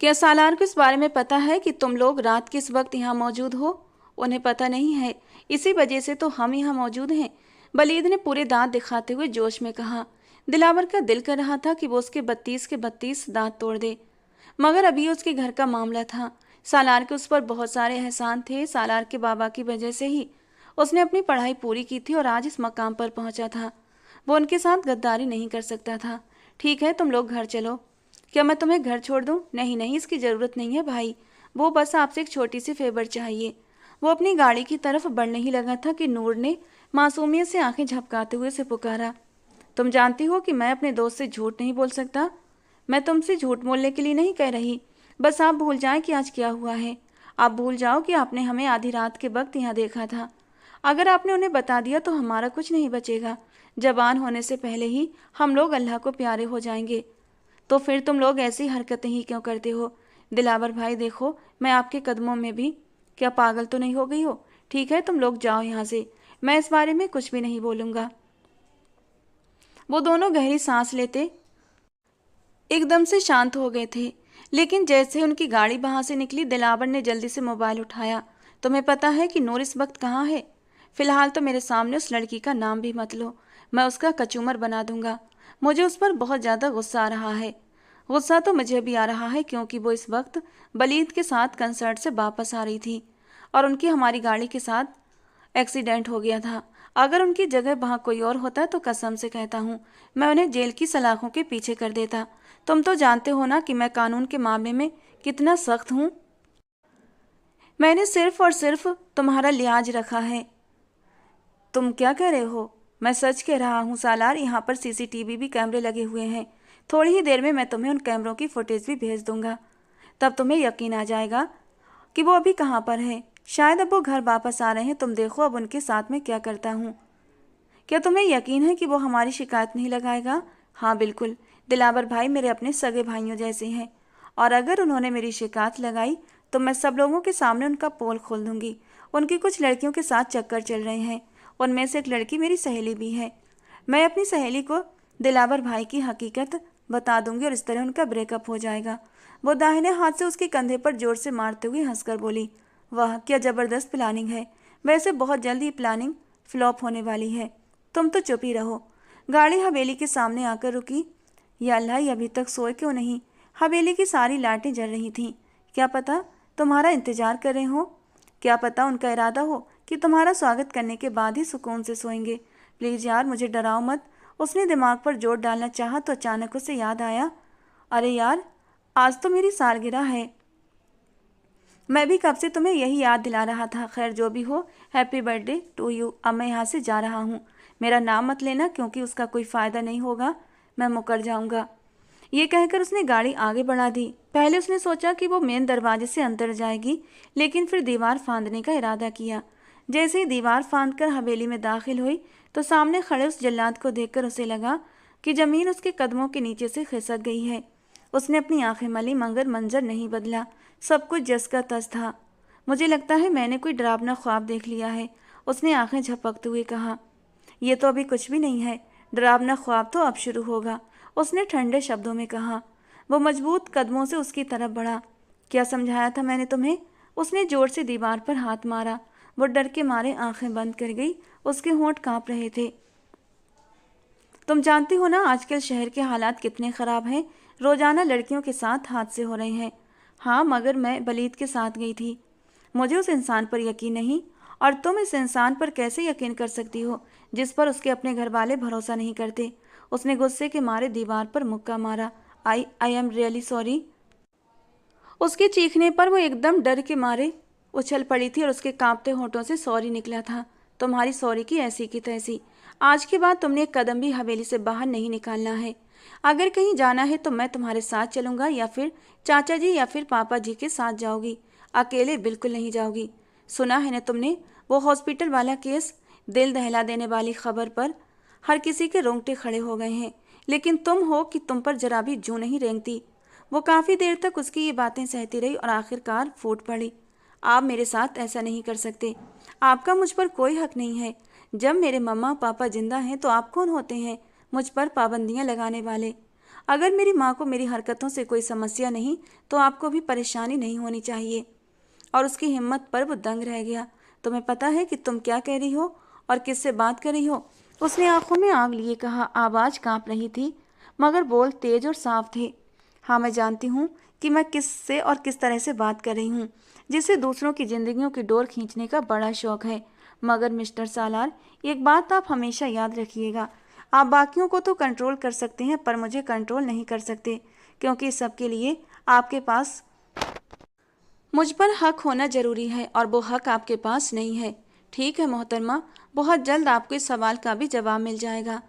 क्या सालार को इस बारे में पता है कि तुम लोग रात के इस वक्त यहाँ मौजूद हो? उन्हें पता नहीं है, इसी वजह से तो हम यहाँ मौजूद हैं, वलीद ने पूरे दांत दिखाते हुए जोश में कहा। दिलावर का दिल कर रहा था कि वो उसके 32 के 32 दांत तोड़ दे, मगर अभी उसके घर का मामला था। सालार के उस पर बहुत सारे एहसान थे। सालार के बाबा की वजह से ही उसने अपनी पढ़ाई पूरी की थी और आज इस मकाम पर पहुंचा था। वो उनके साथ गद्दारी नहीं कर सकता था। ठीक है, तुम लोग घर चलो। क्या मैं तुम्हें घर छोड़ दूं? नहीं नहीं, इसकी ज़रूरत नहीं है भाई, वो बस आपसे एक छोटी सी फेवर चाहिए। वो अपनी गाड़ी की तरफ बढ़ने ही लगा था कि नूर ने मासूमियत से आंखें झपकाते हुए उसे पुकारा। तुम जानती हो कि मैं अपने दोस्त से झूठ नहीं बोल सकता। मैं तुमसे झूठ बोलने के लिए नहीं कह रही, बस आप भूल जाएं कि आज क्या हुआ है। आप भूल जाओ कि आपने हमें आधी रात के वक्त यहाँ देखा था। अगर आपने उन्हें बता दिया तो हमारा कुछ नहीं बचेगा। जवान होने से पहले ही हम लोग अल्लाह को प्यारे हो जाएंगे। तो फिर तुम लोग ऐसी हरकतें ही क्यों करते हो? दिलावर भाई देखो, मैं आपके कदमों में भी, क्या पागल तो नहीं हो गई हो? ठीक है, तुम लोग जाओ यहाँ से, मैं इस बारे में कुछ भी नहीं बोलूँगा। वो दोनों गहरी सांस लेते एकदम से शांत हो गए थे, लेकिन जैसे उनकी गाड़ी वहाँ से निकली दिलावर ने जल्दी से मोबाइल उठाया। तुम्हें पता है कि नूर इस वक्त कहाँ है? फिलहाल तो मेरे सामने उस लड़की का नाम भी मत लो, मैं उसका कचूमर बना दूंगा। मुझे उस पर बहुत ज़्यादा गुस्सा आ रहा है। गुस्सा तो मुझे भी आ रहा है क्योंकि वो इस वक्त बलीद के साथ कंसर्ट से वापस आ रही थी और उनकी हमारी गाड़ी के साथ एक्सीडेंट हो गया था। अगर उनकी जगह वहाँ कोई और होता तो कसम से कहता हूँ मैं उन्हें जेल की सलाखों के पीछे कर देता। तुम तो जानते हो ना कि मैं कानून के मामले में कितना सख्त हूँ। मैंने सिर्फ और सिर्फ तुम्हारा लिहाज रखा है। तुम क्या कह रहे हो? मैं सच कह रहा हूँ सालार, यहाँ पर सीसीटीवी भी कैमरे लगे हुए हैं। थोड़ी ही देर में मैं तुम्हें उन कैमरों की फुटेज भी भेज दूंगा, तब तुम्हें यकीन आ जाएगा कि वो अभी कहाँ पर है। शायद अब वो घर वापस आ रहे हैं। तुम देखो अब उनके साथ में क्या करता हूँ। क्या तुम्हें यकीन है कि वो हमारी शिकायत नहीं लगाएगा? हाँ बिल्कुल, दिलावर भाई मेरे अपने सगे भाइयों जैसे हैं, और अगर उन्होंने मेरी शिकायत लगाई तो मैं सब लोगों के सामने उनका पोल खोल दूंगी। उनकी कुछ लड़कियों के साथ चक्कर चल रहे हैं, उनमें से एक लड़की मेरी सहेली भी है। मैं अपनी सहेली को दिलावर भाई की हकीकत बता दूंगी और इस तरह उनका ब्रेकअप हो जाएगा। वो दाहिने हाथ से उसके कंधे पर जोर से मारते हुए हंसकर बोली, वाह क्या ज़बरदस्त प्लानिंग है। वैसे बहुत जल्द ये प्लानिंग फ्लॉप होने वाली है। तुम तो चुप ही रहो। गाड़ी हवेली के सामने आकर रुकी। या अल्लाह, ये अभी तक सोए क्यों नहीं? हवेली की सारी लाइटें जल रही थीं। क्या पता तुम्हारा इंतजार कर रहे हो। क्या पता उनका इरादा हो कि तुम्हारा स्वागत करने के बाद ही सुकून से सोएंगे। प्लीज़ यार मुझे डराओ मत। उसने दिमाग पर जोर डालना चाहा तो अचानक उसे याद आया, अरे यार आज तो मेरी सालगिरह है। मैं भी कब से तुम्हें यही याद दिला रहा था। खैर जो भी हो, हैप्पी बर्थडे टू यू। अब मैं यहाँ से जा रहा हूँ। मेरा नाम मत लेना क्योंकि उसका कोई फ़ायदा नहीं होगा, मैं मुकर जाऊँगा। ये कहकर उसने गाड़ी आगे बढ़ा दी। पहले उसने सोचा कि वो मेन दरवाजे से अंदर जाएगी, लेकिन फिर दीवार फांदने का इरादा किया। जैसे ही दीवार फांदकर हवेली में दाखिल हुई तो सामने खड़े उस जल्लाद को देखकर उसे लगा कि ज़मीन उसके कदमों के नीचे से खिसक गई है। उसने अपनी आंखें मली मगर मंजर नहीं बदला, सब कुछ जस का तस था। मुझे लगता है मैंने कोई डरावना ख्वाब देख लिया है, उसने आंखें झपकते हुए कहा। ये तो अभी कुछ भी नहीं है, डरावना ख्वाब तो अब शुरू होगा, उसने ठंडे शब्दों में कहा। वो मजबूत कदमों से उसकी तरफ बढ़ा। क्या समझाया था मैंने तुम्हें? उसने जोर से दीवार पर हाथ मारा। वो डर के मारे आंखें बंद कर गई, उसके होंठ कांप रहे थे। तुम जानती हो ना आजकल शहर के हालात कितने ख़राब हैं। रोज़ाना लड़कियों के साथ हादसे हो रहे हैं। हाँ मगर मैं बलीद के साथ गई थी। मुझे उस इंसान पर यकीन नहीं। और तुम इस इंसान पर कैसे यकीन कर सकती हो जिस पर उसके अपने घर वाले भरोसा नहीं करते? उसने गुस्से के मारे दीवार पर मुक्का मारा। I am really sorry. उसके चीखने पर वो एकदम डर के मारे उछल पड़ी थी और उसके कांपते होठों से सॉरी निकला था। तुम्हारी सॉरी की ऐसी की तैसी। आज के बाद तुमने एक कदम भी हवेली से बाहर नहीं निकालना है। अगर कहीं जाना है तो मैं तुम्हारे साथ चलूंगा या फिर चाचा जी या फिर पापा जी के साथ जाओगी, अकेले बिल्कुल नहीं जाओगी। सुना है ना तुमने वो हॉस्पिटल वाला केस? दिल दहला देने वाली खबर पर हर किसी के रोंगटे खड़े हो गए हैं, लेकिन तुम हो कि तुम पर जरा भी जूं नहीं रेंगती। वो काफ़ी देर तक उसकी ये बातें सहती रही और आखिरकार फूट पड़ी। आप मेरे साथ ऐसा नहीं कर सकते। आपका मुझ पर कोई हक नहीं है। जब मेरे मम्मा पापा जिंदा हैं तो आप कौन होते हैं मुझ पर पाबंदियां लगाने वाले? अगर मेरी माँ को मेरी हरकतों से कोई समस्या नहीं तो आपको भी परेशानी नहीं होनी चाहिए। और उसकी हिम्मत पर वो दंग रह गया। तुम्हें पता है कि तुम क्या कह रही हो और किससे बात कर रही हो? उसने आंखों में आग लिए कहा। आवाज़ कांप रही थी मगर बोल तेज और साफ थे। हाँ मैं जानती हूँ कि मैं किससे और किस तरह से बात कर रही हूँ, जिसे दूसरों की जिंदगियों की डोर खींचने का बड़ा शौक है। मगर मिस्टर सालार, एक बात आप हमेशा याद रखिएगा, आप बाकियों को तो कंट्रोल कर सकते हैं पर मुझे कंट्रोल नहीं कर सकते, क्योंकि इस सब के लिए आपके पास मुझ पर हक होना जरूरी है और वो हक आपके पास नहीं है। ठीक है मोहतरमा, बहुत जल्द आपको इस सवाल का भी जवाब मिल जाएगा।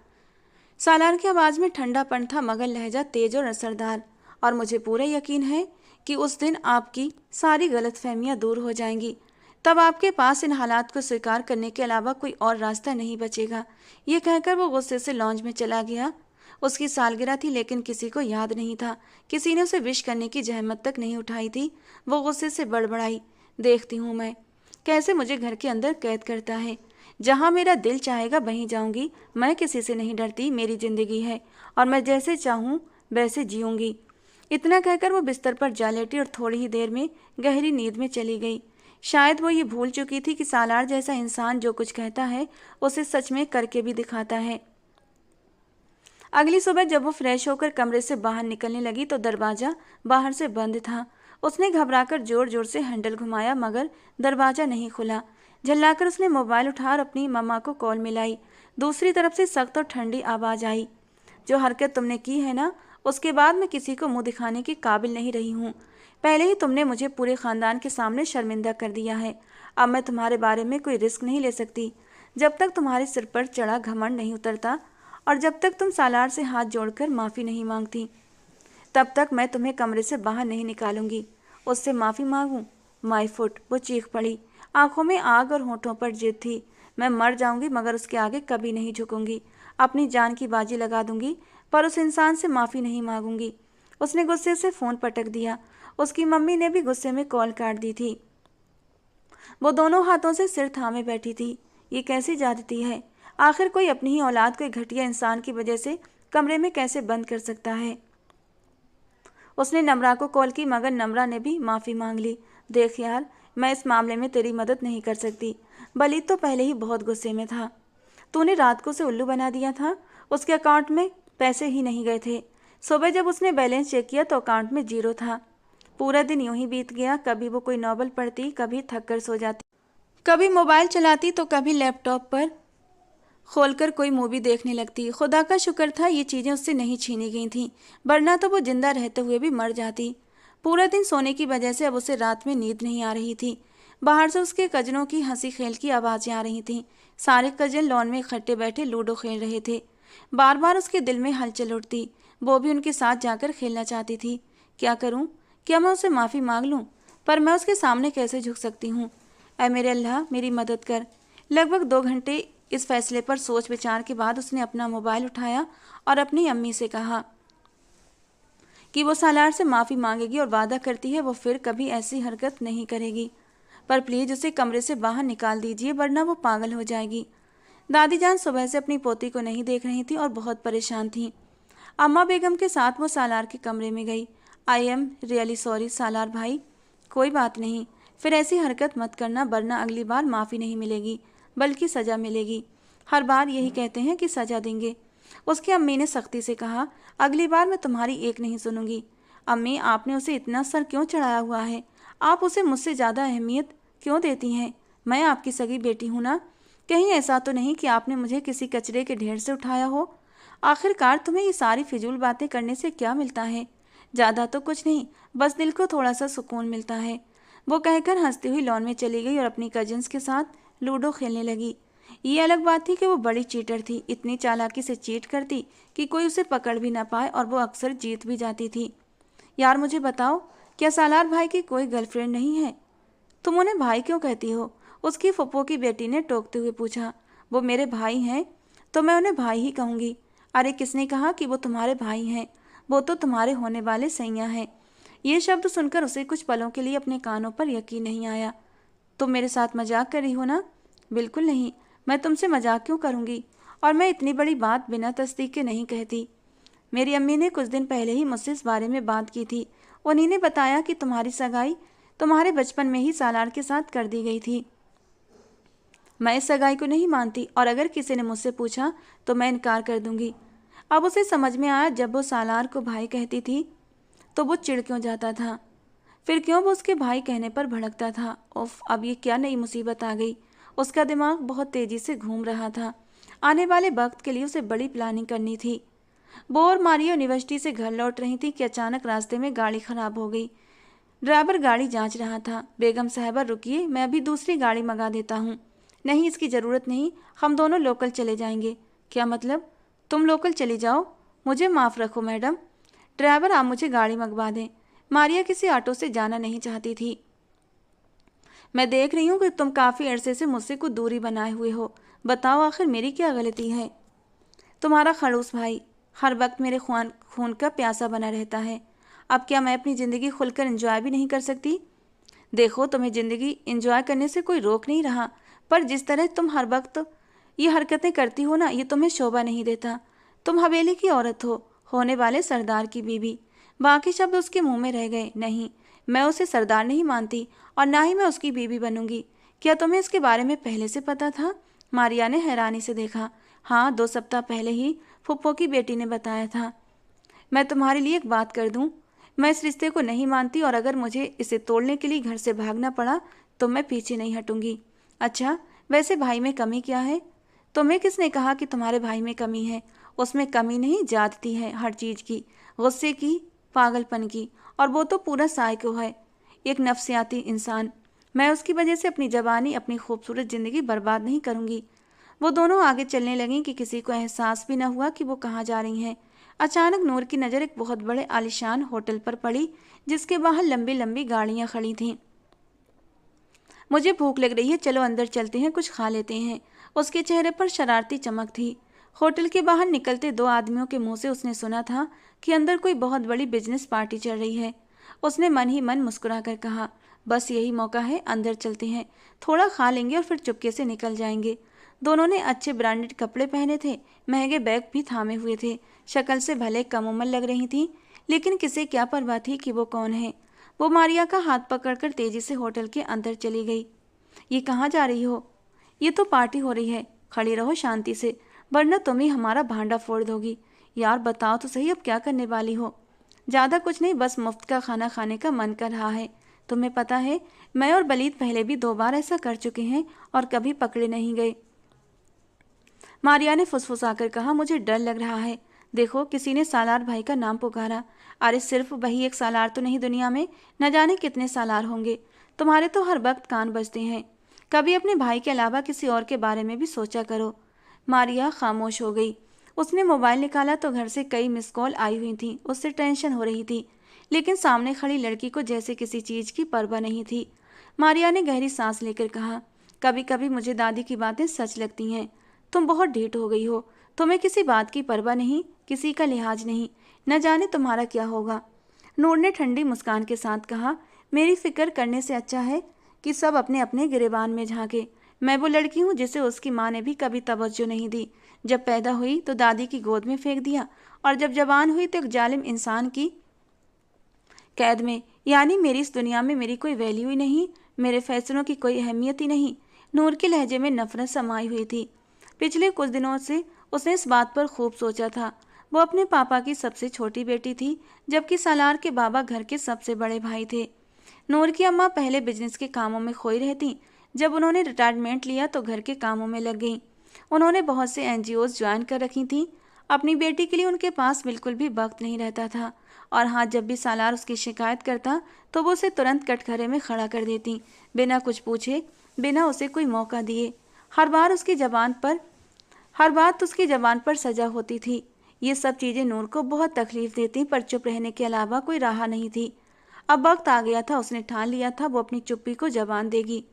सालार की आवाज़ में ठंडापन था मगर लहजा तेज और असरदार। और मुझे पूरा यकीन है कि उस दिन आपकी सारी गलतफहमियां दूर हो जाएंगी। तब आपके पास इन हालात को स्वीकार करने के अलावा कोई और रास्ता नहीं बचेगा। ये कहकर वो गुस्से से लॉन्ज में चला गया। उसकी सालगिरह थी लेकिन किसी को याद नहीं था, किसी ने उसे विश करने की जहमत तक नहीं उठाई थी। वो गुस्से से बड़बड़ाई, देखती हूँ मैं कैसे मुझे घर के अंदर कैद करता है। जहाँ मेरा दिल चाहेगा वहीं जाऊंगी। मैं किसी से नहीं डरती, मेरी जिंदगी है और मैं जैसे चाहूँ वैसे जीऊँगी। इतना कहकर वो बिस्तर पर जा लेटी और थोड़ी ही देर में गहरी नींद में चली गई। शायद वो ये भूल चुकी थी कि सालार जैसा इंसान जो कुछ कहता है उसे सच में करके भी दिखाता है। अगली सुबह जब वो फ्रेश होकर कमरे से बाहर निकलने लगी तो दरवाजा बाहर से बंद था। उसने घबराकर जोर जोर से हैंडल घुमाया मगर दरवाजा नहीं खुला। झल्लाकर उसने मोबाइल उठा और अपनी मम्मा को कॉल मिलाई। दूसरी तरफ से सख्त और ठंडी आवाज आई, जो हरकत तुमने की है ना, उसके बाद मैं किसी को मुंह दिखाने के काबिल नहीं रही हूँ। पहले ही तुमने मुझे पूरे खानदान के सामने शर्मिंदा कर दिया है। अब मैं तुम्हारे बारे में कोई रिस्क नहीं ले सकती। जब तक तुम्हारे सिर पर चढ़ा घमंड नहीं उतरता और जब तक तुम सालार से हाथ जोड़कर माफ़ी नहीं मांगती, तब तक मैं तुम्हें कमरे से बाहर नहीं निकालूंगी। उससे माफ़ी मांगूं? माई फुट, वो चीख पड़ी। आंखों में आग और होठों पर जिद थी। मैं मर जाऊंगी मगर उसके आगे कभी नहीं झुकूंगी। अपनी जान की बाजी लगा दूंगी पर उस इंसान से माफ़ी नहीं मांगूंगी। उसने गुस्से से फ़ोन पटक दिया। उसकी मम्मी ने भी गुस्से में कॉल काट दी थी। वो दोनों हाथों से सिर थामे बैठी थी। ये कैसी ज्यादती है? आखिर कोई अपनी ही औलाद को एक घटिया इंसान की वजह से कमरे में कैसे बंद कर सकता है? उसने नम्रा को कॉल की मगर नम्रा ने भी माफ़ी मांग ली। देख यार, मैं इस मामले में तेरी मदद नहीं कर सकती। बलीद तो पहले ही बहुत गुस्से में था। तूने रात को उसे उल्लू बना दिया था। उसके अकाउंट में पैसे ही नहीं गए थे। सुबह जब उसने बैलेंस चेक किया तो अकाउंट में 0 था। पूरा दिन यूं ही बीत गया। कभी वो कोई नॉवल पढ़ती, कभी थक कर सो जाती, कभी मोबाइल चलाती तो कभी लैपटॉप पर खोलकर कोई मूवी देखने लगती। खुदा का शुक्र था ये चीज़ें उससे नहीं छीनी गई थीं, वरना तो वो जिंदा रहते हुए भी मर जाती। पूरा दिन सोने की वजह से अब उसे रात में नींद नहीं आ रही थी। बाहर से उसके कजनों की हंसी खेल की आवाज़ें आ रही थीं। सारे कजन लॉन में इकट्ठे बैठे लूडो खेल रहे थे। बार बार उसके दिल में हलचल उठती। वो भी उनके साथ जाकर खेलना चाहती थी। क्या करूं? क्या मैं उसे माफ़ी मांग लूं? पर मैं उसके सामने कैसे झुक सकती हूँ? ऐ मेरे अल्लाह, मेरी मदद कर। लगभग 2 घंटे इस फैसले पर सोच विचार के बाद उसने अपना मोबाइल उठाया और अपनी अम्मी से कहा कि वो सालार से माफ़ी मांगेगी और वादा करती है वो फिर कभी ऐसी हरकत नहीं करेगी। पर प्लीज़ उसे कमरे से बाहर निकाल दीजिए वरना वो पागल हो जाएगी। दादी जान सुबह से अपनी पोती को नहीं देख रही थी और बहुत परेशान थी। अम्मा बेगम के साथ वो सालार के कमरे में गई। आई एम रियली सॉरी सालार भाई। कोई बात नहीं, फिर ऐसी हरकत मत करना वरना अगली बार माफ़ी नहीं मिलेगी बल्कि सज़ा मिलेगी। हर बार यही कहते हैं कि सज़ा देंगे। उसकी अम्मी ने सख्ती से कहा, अगली बार मैं तुम्हारी एक नहीं सुनूंगी। अम्मी, आपने उसे इतना सर क्यों चढ़ाया हुआ है? आप उसे मुझसे ज़्यादा अहमियत क्यों देती हैं? मैं आपकी सगी बेटी हूँ ना। कहीं ऐसा तो नहीं कि आपने मुझे किसी कचरे के ढेर से उठाया हो? आखिरकार तुम्हें ये सारी फिजूल बातें करने से क्या मिलता है? ज़्यादा तो कुछ नहीं, बस दिल को थोड़ा सा सुकून मिलता है। वो कहकर हंसती हुई लॉन में चली गई और अपनी कजिन्स के साथ लूडो खेलने लगी। ये अलग बात थी कि वो बड़ी चीटर थी। इतनी चालाकी से चीट करती कि कोई उसे पकड़ भी ना पाए और वो अक्सर जीत भी जाती थी। यार मुझे बताओ, क्या सालार भाई की कोई गर्लफ्रेंड नहीं है? तुम उन्हें भाई क्यों कहती हो? उसकी फुप्पो की बेटी ने टोकते हुए पूछा। वो मेरे भाई हैं तो मैं उन्हें भाई ही कहूँगी। अरे किसने कहा कि वो तुम्हारे भाई हैं? वो तो तुम्हारे होने वाले सैया हैं। ये शब्द सुनकर उसे कुछ पलों के लिए अपने कानों पर यकीन नहीं आया। तुम मेरे साथ मजाक कर रही हो ना? बिल्कुल नहीं, मैं तुमसे मजाक क्यों करूँगी? और मैं इतनी बड़ी बात बिना तस्दीक के नहीं कहती। मेरी अम्मी ने कुछ दिन पहले ही मुझसे इस बारे में बात की थी। उन्हीं ने बताया कि तुम्हारी सगाई तुम्हारे बचपन में ही सालार के साथ कर दी गई थी। मैं इस सगाई को नहीं मानती और अगर किसी ने मुझसे पूछा तो मैं इनकार कर दूंगी। अब उसे समझ में आया, जब वो सालार को भाई कहती थी तो वो चिढ़ क्यों जाता था, फिर क्यों वो उसके भाई कहने पर भड़कता था। उफ, अब ये क्या नई मुसीबत आ गई। उसका दिमाग बहुत तेजी से घूम रहा था। आने वाले वक्त के लिए उसे बड़ी प्लानिंग करनी थी। वो और मारिया यूनिवर्सिटी से घर लौट रही थी कि अचानक रास्ते में गाड़ी खराब हो गई। ड्राइवर गाड़ी जांच रहा था। बेगम साहबा रुकिए, मैं अभी दूसरी गाड़ी मंगा देता हूँ। नहीं, इसकी ज़रूरत नहीं, हम दोनों लोकल चले जाएंगे। क्या मतलब? तुम लोकल चली जाओ? मुझे माफ़ रखो मैडम। ड्राइवर, आप मुझे गाड़ी मंगवा दें। मारिया किसी ऑटो से जाना नहीं चाहती थी। मैं देख रही हूँ कि तुम काफ़ी अरसे से मुझसे कुछ दूरी बनाए हुए हो। बताओ आखिर मेरी क्या गलती है? तुम्हारा खड़ूस भाई हर वक्त मेरे खून का प्यासा बना रहता है। अब क्या मैं अपनी ज़िंदगी खुलकर एंजॉय भी नहीं कर सकती? देखो, तुम्हें ज़िंदगी एंजॉय करने से कोई रोक नहीं रहा, पर जिस तरह तुम हर वक्त ये हरकतें करती हो ना, ये तुम्हें शोभा नहीं देता। तुम हवेली की औरत हो, होने वाले सरदार की बीवी। बाकी शब्द उसके मुंह में रह गए। नहीं, मैं उसे सरदार नहीं मानती और ना ही मैं उसकी बीवी बनूंगी। क्या तुम्हें इसके बारे में पहले से पता था? मारिया ने हैरानी से देखा। हाँ, 2 सप्ताह पहले ही फुप्पो की बेटी ने बताया था। मैं तुम्हारे लिए एक बात कर दूं, मैं इस रिश्ते को नहीं मानती और अगर मुझे इसे तोड़ने के लिए घर से भागना पड़ा तो मैं पीछे नहीं हटूंगी। अच्छा, वैसे भाई में कमी क्या है? तुम्हें किसने कहा कि तुम्हारे भाई में कमी है? उसमें कमी नहीं, ज्यादती है हर चीज की, गुस्से की, पागलपन की, और वो तो पूरा साइको है, एक नफसियाती इंसान। मैं उसकी वजह से अपनी जवानी, अपनी खूबसूरत जिंदगी बर्बाद नहीं करूंगी। वो दोनों आगे चलने लगीं कि किसी को एहसास भी न हुआ कि वो कहाँ जा रही हैं। अचानक नूर की नज़र एक बहुत बड़े आलीशान होटल पर पड़ी जिसके बाहर लंबी लंबी गाड़ियां खड़ी थीं। मुझे भूख लग रही है, चलो अंदर चलते हैं, कुछ खा लेते हैं। उसके चेहरे पर शरारती चमक थी। होटल के बाहर निकलते 2 आदमियों के मुंह से उसने सुना था कि अंदर कोई बहुत बड़ी बिजनेस पार्टी चल रही है। उसने मन ही मन मुस्कुरा कर कहा, बस यही मौका है, अंदर चलते हैं, थोड़ा खा लेंगे और फिर चुपके से निकल जाएंगे। दोनों ने अच्छे ब्रांडेड कपड़े पहने थे, महंगे बैग भी थामे हुए थे, शक्ल से भले कम उम्र लग रही थी, लेकिन किसे क्या परवाह थी कि वो कौन है। वो मारिया का हाथ पकड़कर तेजी से होटल के अंदर चली गई। ये कहाँ जा रही हो? ये तो पार्टी हो रही है, खड़ी रहो शांति से, वरना तुम ही हमारा भांडा फोड़ दोगी। यार बताओ तो सही, अब क्या करने वाली हो? ज़्यादा कुछ नहीं, बस मुफ्त का खाना खाने का मन कर रहा है। तुम्हें पता है, मैं और बलीद पहले भी 2 बार ऐसा कर चुके हैं और कभी पकड़े नहीं गए। मारिया ने फुसफुसाकर कहा, मुझे डर लग रहा है। देखो, किसी ने सालार भाई का नाम पुकारा। अरे सिर्फ वही एक सालार तो नहीं दुनिया में, न जाने कितने सालार होंगे। तुम्हारे तो हर वक्त कान बजते हैं। कभी अपने भाई के अलावा किसी और के बारे में भी सोचा करो। मारिया खामोश हो गई। उसने मोबाइल निकाला तो घर से कई मिस कॉल आई हुई थी। उससे टेंशन हो रही थी, लेकिन सामने खड़ी लड़की को जैसे किसी चीज की परवाह नहीं थी। मारिया ने गहरी सांस लेकर कहा, कभी कभी मुझे दादी की बातें सच लगती हैं। तुम बहुत ढीठ हो गई हो। तुम्हें किसी बात की परवाह नहीं, किसी का लिहाज नहीं, न जाने तुम्हारा क्या होगा। नूर ने ठंडी मुस्कान के साथ कहा, मेरी फिक्र करने से अच्छा है कि सब अपने अपने गिरेबान में झांके। मैं वो लड़की हूँ जिसे उसकी माँ ने भी कभी तवज्जो नहीं दी। जब पैदा हुई तो दादी की गोद में फेंक दिया, और जब जवान हुई तो एक जालिम इंसान की कैद में। यानी मेरी इस दुनिया में मेरी कोई वैल्यू ही नहीं, मेरे फैसलों की कोई अहमियत ही नहीं। नूर के लहजे में नफरत समाई हुई थी। पिछले कुछ दिनों से उसने इस बात पर खूब सोचा था। वो अपने पापा की सबसे छोटी बेटी थी, जबकि सालार के बाबा घर के सबसे बड़े भाई थे। नूर की अम्मा पहले बिजनेस के कामों में खोई रहती, जब उन्होंने रिटायरमेंट लिया तो घर के कामों में लग गईं। उन्होंने बहुत से एनजीओज ज्वाइन कर रखी थीं। अपनी बेटी के लिए उनके पास बिल्कुल भी वक्त नहीं रहता था, और हाँ, जब भी सालार उसकी शिकायत करता तो वो उसे तुरंत कटघरे में खड़ा कर देती, बिना कुछ पूछे, बिना उसे कोई मौका दिए। हर बात उसकी जबान पर सजा होती थी। ये सब चीज़ें नूर को बहुत तकलीफ देती, पर चुप रहने के अलावा कोई राह नहीं थी। अब वक्त आ गया था, उसने ठान लिया था वो अपनी चुप्पी को जबान देगी।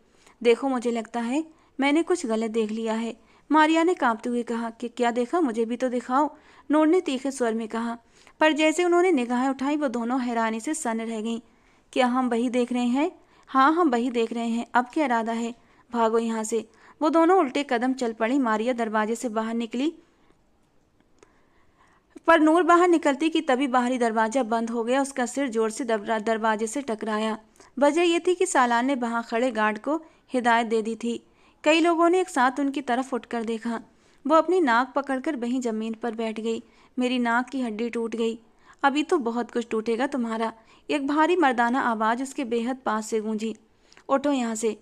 देखो, मुझे लगता है मैंने कुछ गलत देख लिया है, मारिया ने कांपते हुए कहा। कि क्या देखा, मुझे भी तो दिखाओ, नूर ने तीखे स्वर में कहा। पर जैसे उन्होंने निगाहें उठाई वो दोनों हैरानी से सन्न रह गईं। क्या हम वही देख रहे हैं? हाँ, हम वही देख रहे हैं। अब क्या इरादा है? भागो यहाँ से। वो दोनों उल्टे कदम चल पड़ी। मारिया दरवाजे से बाहर निकली, पर नूर बाहर निकलती कि तभी बाहरी दरवाजा बंद हो गया। उसका सिर जोर से दरवाजे से टकराया। वजह यह थी कि सालार ने वहां खड़े गार्ड को हिदायत दे दी थी। कई लोगों ने एक साथ उनकी तरफ उठकर देखा। वो अपनी नाक पकड़कर वहीं जमीन पर बैठ गई। मेरी नाक की हड्डी टूट गई। अभी तो बहुत कुछ टूटेगा तुम्हारा। एक भारी मर्दाना आवाज उसके बेहद पास से गूंजी। उठो यहाँ से।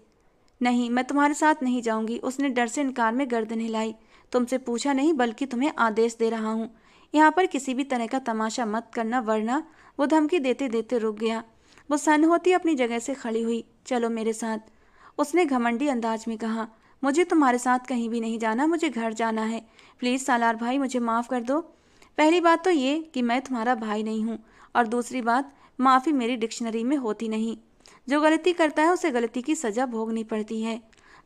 नहीं, मैं तुम्हारे साथ नहीं जाऊंगी। उसने डर से इनकार में गर्दन हिलाई। तुमसे पूछा नहीं, बल्कि तुम्हें आदेश दे रहा हूँ। यहाँ पर किसी भी तरह का तमाशा मत करना, वरना। वो धमकी देते देते रुक गया। वो सन्न होती अपनी जगह से खड़ी हुई। चलो मेरे साथ, उसने घमंडी अंदाज में कहा। मुझे तुम्हारे साथ कहीं भी नहीं जाना, मुझे घर जाना है। प्लीज़ सालार भाई, मुझे माफ़ कर दो। पहली बात तो ये कि मैं तुम्हारा भाई नहीं हूँ, और दूसरी बात, माफ़ी मेरी डिक्शनरी में होती नहीं। जो गलती करता है उसे गलती की सज़ा भोगनी पड़ती है।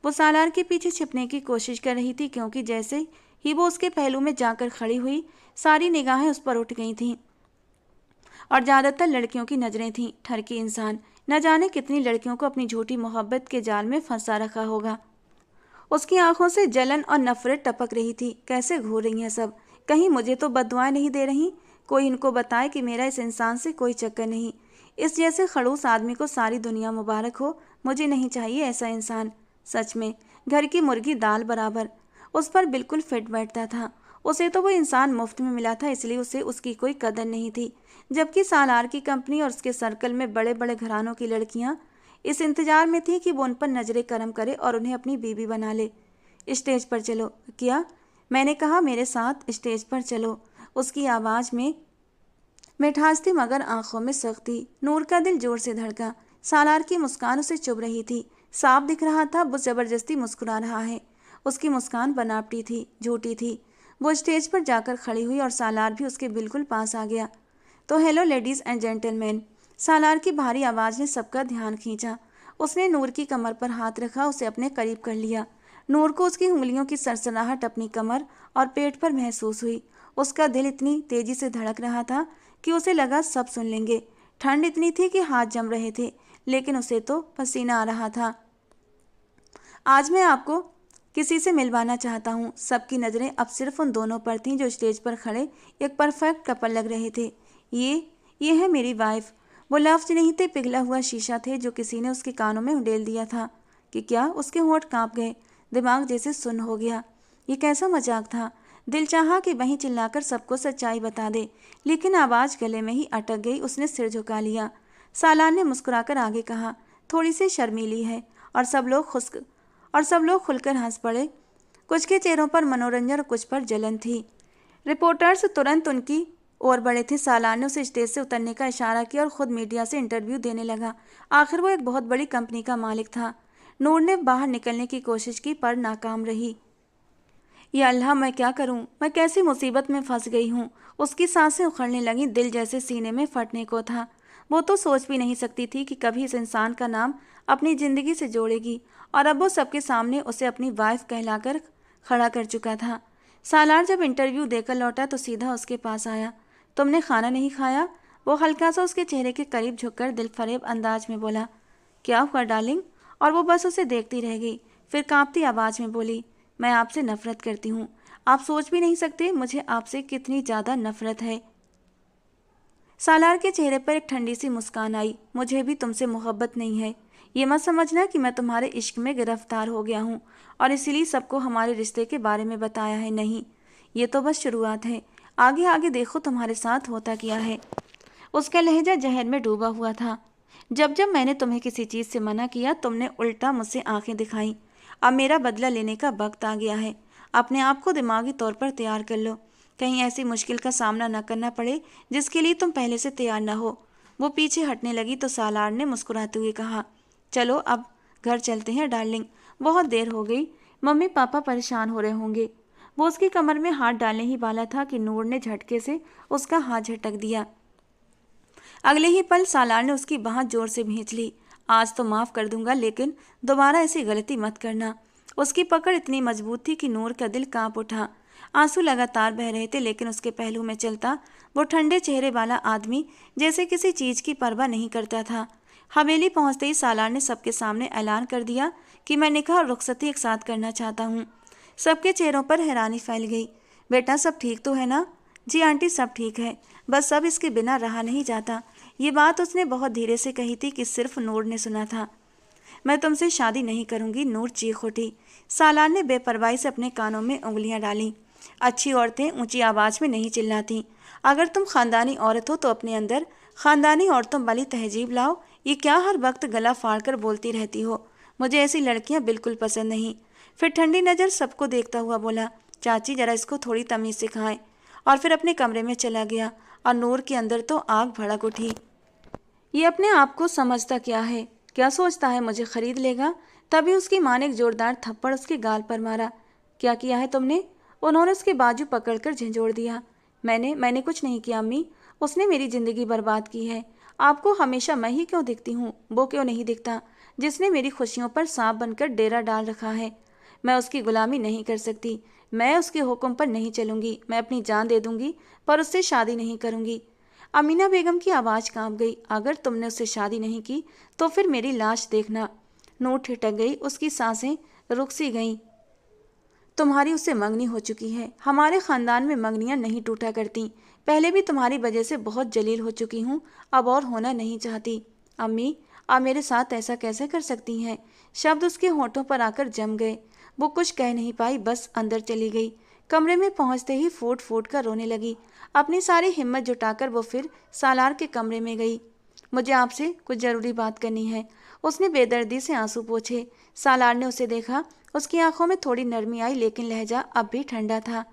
वो सालार के पीछे छिपने की कोशिश कर रही थी, क्योंकि जैसे ही वो उसके पहलू में जाकर खड़ी हुई, सारी निगाहें उस पर उठ गई थीं, और ज़्यादातर लड़कियों की नज़रें थीं। ठरकी इंसान, न जाने कितनी लड़कियों को अपनी झूठी मोहब्बत के जाल में फंसा रखा होगा। उसकी आंखों से जलन और नफरत टपक रही थी। कैसे घूर रही हैं सब? कहीं मुझे तो बद्दुआएं नहीं दे रही? कोई इनको बताए कि मेरा इस इंसान से कोई चक्कर नहीं। इस जैसे खड़ूस आदमी को सारी दुनिया मुबारक हो। मुझे नहीं चाहिए ऐसा इंसान। सच में घर की मुर्गी दाल बराबर। उस पर बिल्कुल फिट बैठता था। उसे तो वो इंसान मुफ्त में मिला था, इसलिए उसे उसकी कोई कदर नहीं थी। जबकि सालार की कंपनी और उसके सर्कल में बड़े बड़े घरानों की लड़कियां इस इंतजार में थी कि वो उन पर नजरें करम करे और उन्हें अपनी बीवी बना ले। स्टेज पर चलो। क्या? मैंने कहा, मेरे साथ स्टेज पर चलो। उसकी आवाज़ में मिठास थी मगर आंखों में सख्ती। नूर का दिल जोर से धड़का। सालार की मुस्कान उसे चुभ रही थी। साफ दिख रहा था वो जबरदस्ती मुस्कुरा रहा है। उसकी मुस्कान बनावटी थी, झूठी थी। वो स्टेज पर जाकर खड़ी हुई और सालार भी उसके बिल्कुल पास आ गया। तो हेलो लेडीज एंड जेंटलमैन। सालार की भारी आवाज़ ने सबका ध्यान खींचा। उसने नूर की कमर पर हाथ रखा, उसे अपने करीब कर लिया। नूर को उसकी उंगलियों की सरसराहट अपनी कमर और पेट पर महसूस हुई। उसका दिल इतनी तेजी से धड़क रहा था कि उसे लगा सब सुन लेंगे। ठंड इतनी थी कि हाथ जम रहे थे, लेकिन उसे तो पसीना आ रहा था। आज मैं आपको किसी से मिलवाना चाहता हूँ। सबकी नज़रें अब सिर्फ उन दोनों पर थीं जो स्टेज पर खड़े एक परफेक्ट कपल लग रहे थे। ये है मेरी वाइफ। वो लफ्ज नहीं थे, पिघला हुआ शीशा थे जो किसी ने उसके कानों में उड़ेल दिया था। कि क्या? उसके होंठ कांप गए, दिमाग जैसे सुन्न हो गया। ये कैसा मजाक था? दिल चाहा कि वहीं चिल्लाकर सबको सच्चाई बता दे, लेकिन आवाज़ गले में ही अटक गई। उसने सिर झुका लिया। सालार ने मुस्कुराकर आगे कहा, थोड़ी सी शर्मीली है। और सब लोग खुलकर हंस पड़े। कुछ के चेहरों पर मनोरंजन और कुछ पर जलन थी। रिपोर्टर्स तुरंत उनकी ओर बढ़े थे। सालार ने उसे स्टेज से उतरने का इशारा किया और खुद मीडिया से इंटरव्यू देने लगा। आखिर वो एक बहुत बड़ी कंपनी का मालिक था। नूर ने बाहर निकलने की कोशिश की पर नाकाम रही। या अल्लाह, मैं क्या करूं? मैं कैसी मुसीबत में फंस गई हूं। उसकी सांसें उखड़ने लगीं, दिल जैसे सीने में फटने को था। वो तो सोच भी नहीं सकती थी कि कभी इस इंसान का नाम अपनी जिंदगी से जोड़ेगी, और अब वो सबके सामने उसे अपनी वाइफ कहलाकर खड़ा कर चुका था। सालार जब इंटरव्यू देकर लौटा तो सीधा उसके पास आया। तुमने खाना नहीं खाया? वो हल्का सा उसके चेहरे के करीब झुककर दिलफरेब अंदाज में बोला। क्या हुआ डार्लिंग? और वो बस उसे देखती रह गई। फिर कांपती आवाज में बोली, मैं आपसे नफरत करती हूँ। आप सोच भी नहीं सकते मुझे आपसे कितनी ज़्यादा नफरत है। सालार के चेहरे पर एक ठंडी सी मुस्कान आई। मुझे भी तुमसे मोहब्बत नहीं है। ये मत समझना कि मैं तुम्हारे इश्क में गिरफ्तार हो गया हूँ और इसीलिए सबको हमारे रिश्ते के बारे में बताया है। नहीं, ये तो बस शुरुआत है। आगे आगे देखो तुम्हारे साथ होता क्या है। उसका लहजा जहर में डूबा हुआ था। जब जब मैंने तुम्हें किसी चीज़ से मना किया, तुमने उल्टा मुझसे आंखें दिखाई। अब मेरा बदला लेने का वक्त आ गया है। अपने आप को दिमागी तौर पर तैयार कर लो, कहीं ऐसी मुश्किल का सामना न करना पड़े जिसके लिए तुम पहले से तैयार न हो। वो पीछे हटने लगी तो सालार ने मुस्कुराते हुए कहा, चलो अब घर चलते हैं डार्लिंग, बहुत देर हो गई। मम्मी पापा परेशान हो रहे होंगे। वो उसकी कमर में हाथ डालने ही वाला था कि नूर ने झटके से उसका हाथ झटक दिया। अगले ही पल सालार ने उसकी बांह जोर से भींच ली। आज तो माफ़ कर दूंगा, लेकिन दोबारा ऐसी गलती मत करना। उसकी पकड़ इतनी मजबूत थी कि नूर का दिल कांप उठा। आंसू लगातार बह रहे थे, लेकिन उसके पहलू में चलता वो ठंडे चेहरे वाला आदमी जैसे किसी चीज़ की परवाह नहीं करता था। हवेली पहुंचते ही सालार ने सबके सामने ऐलान कर दिया कि मैं निकाह और रुखसती एक साथ करना चाहता हूँ। सबके चेहरों पर हैरानी फैल गई। बेटा, सब ठीक तो है ना? जी आंटी, सब ठीक है, बस अब इसके बिना रहा नहीं जाता। ये बात उसने बहुत धीरे से कही थी कि सिर्फ नूर ने सुना था। मैं तुमसे शादी नहीं करूंगी, नूर चीख उठी। सालार ने बेपरवाही से अपने कानों में उंगलियां डाली। अच्छी औरतें ऊंची आवाज में नहीं चिल्लाती। अगर तुम खानदानी औरत हो तो अपने अंदर खानदानी औरतों वाली तहजीब लाओ। ये क्या हर वक्त गला फाड़कर बोलती रहती हो? मुझे ऐसी लड़कियां बिल्कुल पसंद नहीं। फिर ठंडी नज़र सबको देखता हुआ बोला, चाची जरा इसको थोड़ी तमीज़ सिखाएं। और फिर अपने कमरे में चला गया और नूर के अंदर तो आग भड़क उठी। ये अपने आप को समझता क्या है? क्या सोचता है मुझे खरीद लेगा? तभी उसकी मां ने एक जोरदार थप्पड़ उसके गाल पर मारा। क्या किया है तुमने? उन्होंने उसके बाजू पकड़कर झंझोड़ दिया। मैंने कुछ नहीं किया अम्मी। उसने मेरी जिंदगी बर्बाद की है। आपको हमेशा मैं ही क्यों दिखती हूँ? वो क्यों नहीं दिखता जिसने मेरी खुशियों पर सांप बनकर डेरा डाल रखा है? मैं उसकी गुलामी नहीं कर सकती। मैं उसके हुक्म पर नहीं चलूंगी। मैं अपनी जान दे दूंगी पर उससे शादी नहीं करूंगी। अमीना बेगम की आवाज़ कांप गई। अगर तुमने उससे शादी नहीं की तो फिर मेरी लाश देखना। नूर ठिठक गई, उसकी सांसें रुक सी गईं। तुम्हारी उससे मंगनी हो चुकी है। हमारे खानदान में मंगनियां नहीं टूटा करती। पहले भी तुम्हारी वजह से बहुत जलील हो चुकी हूँ, अब और होना नहीं चाहती। अम्मी, आप मेरे साथ ऐसा कैसे कर सकती हैं? शब्द उसके होठों पर आकर जम गए। वो कुछ कह नहीं पाई, बस अंदर चली गई। कमरे में पहुंचते ही फूट फूट कर रोने लगी। अपनी सारी हिम्मत जुटाकर वो फिर सालार के कमरे में गई। मुझे आपसे कुछ जरूरी बात करनी है। उसने बेदर्दी से आंसू पोंछे। सालार ने उसे देखा। उसकी आंखों में थोड़ी नरमी आई, लेकिन लहजा अब भी ठंडा था।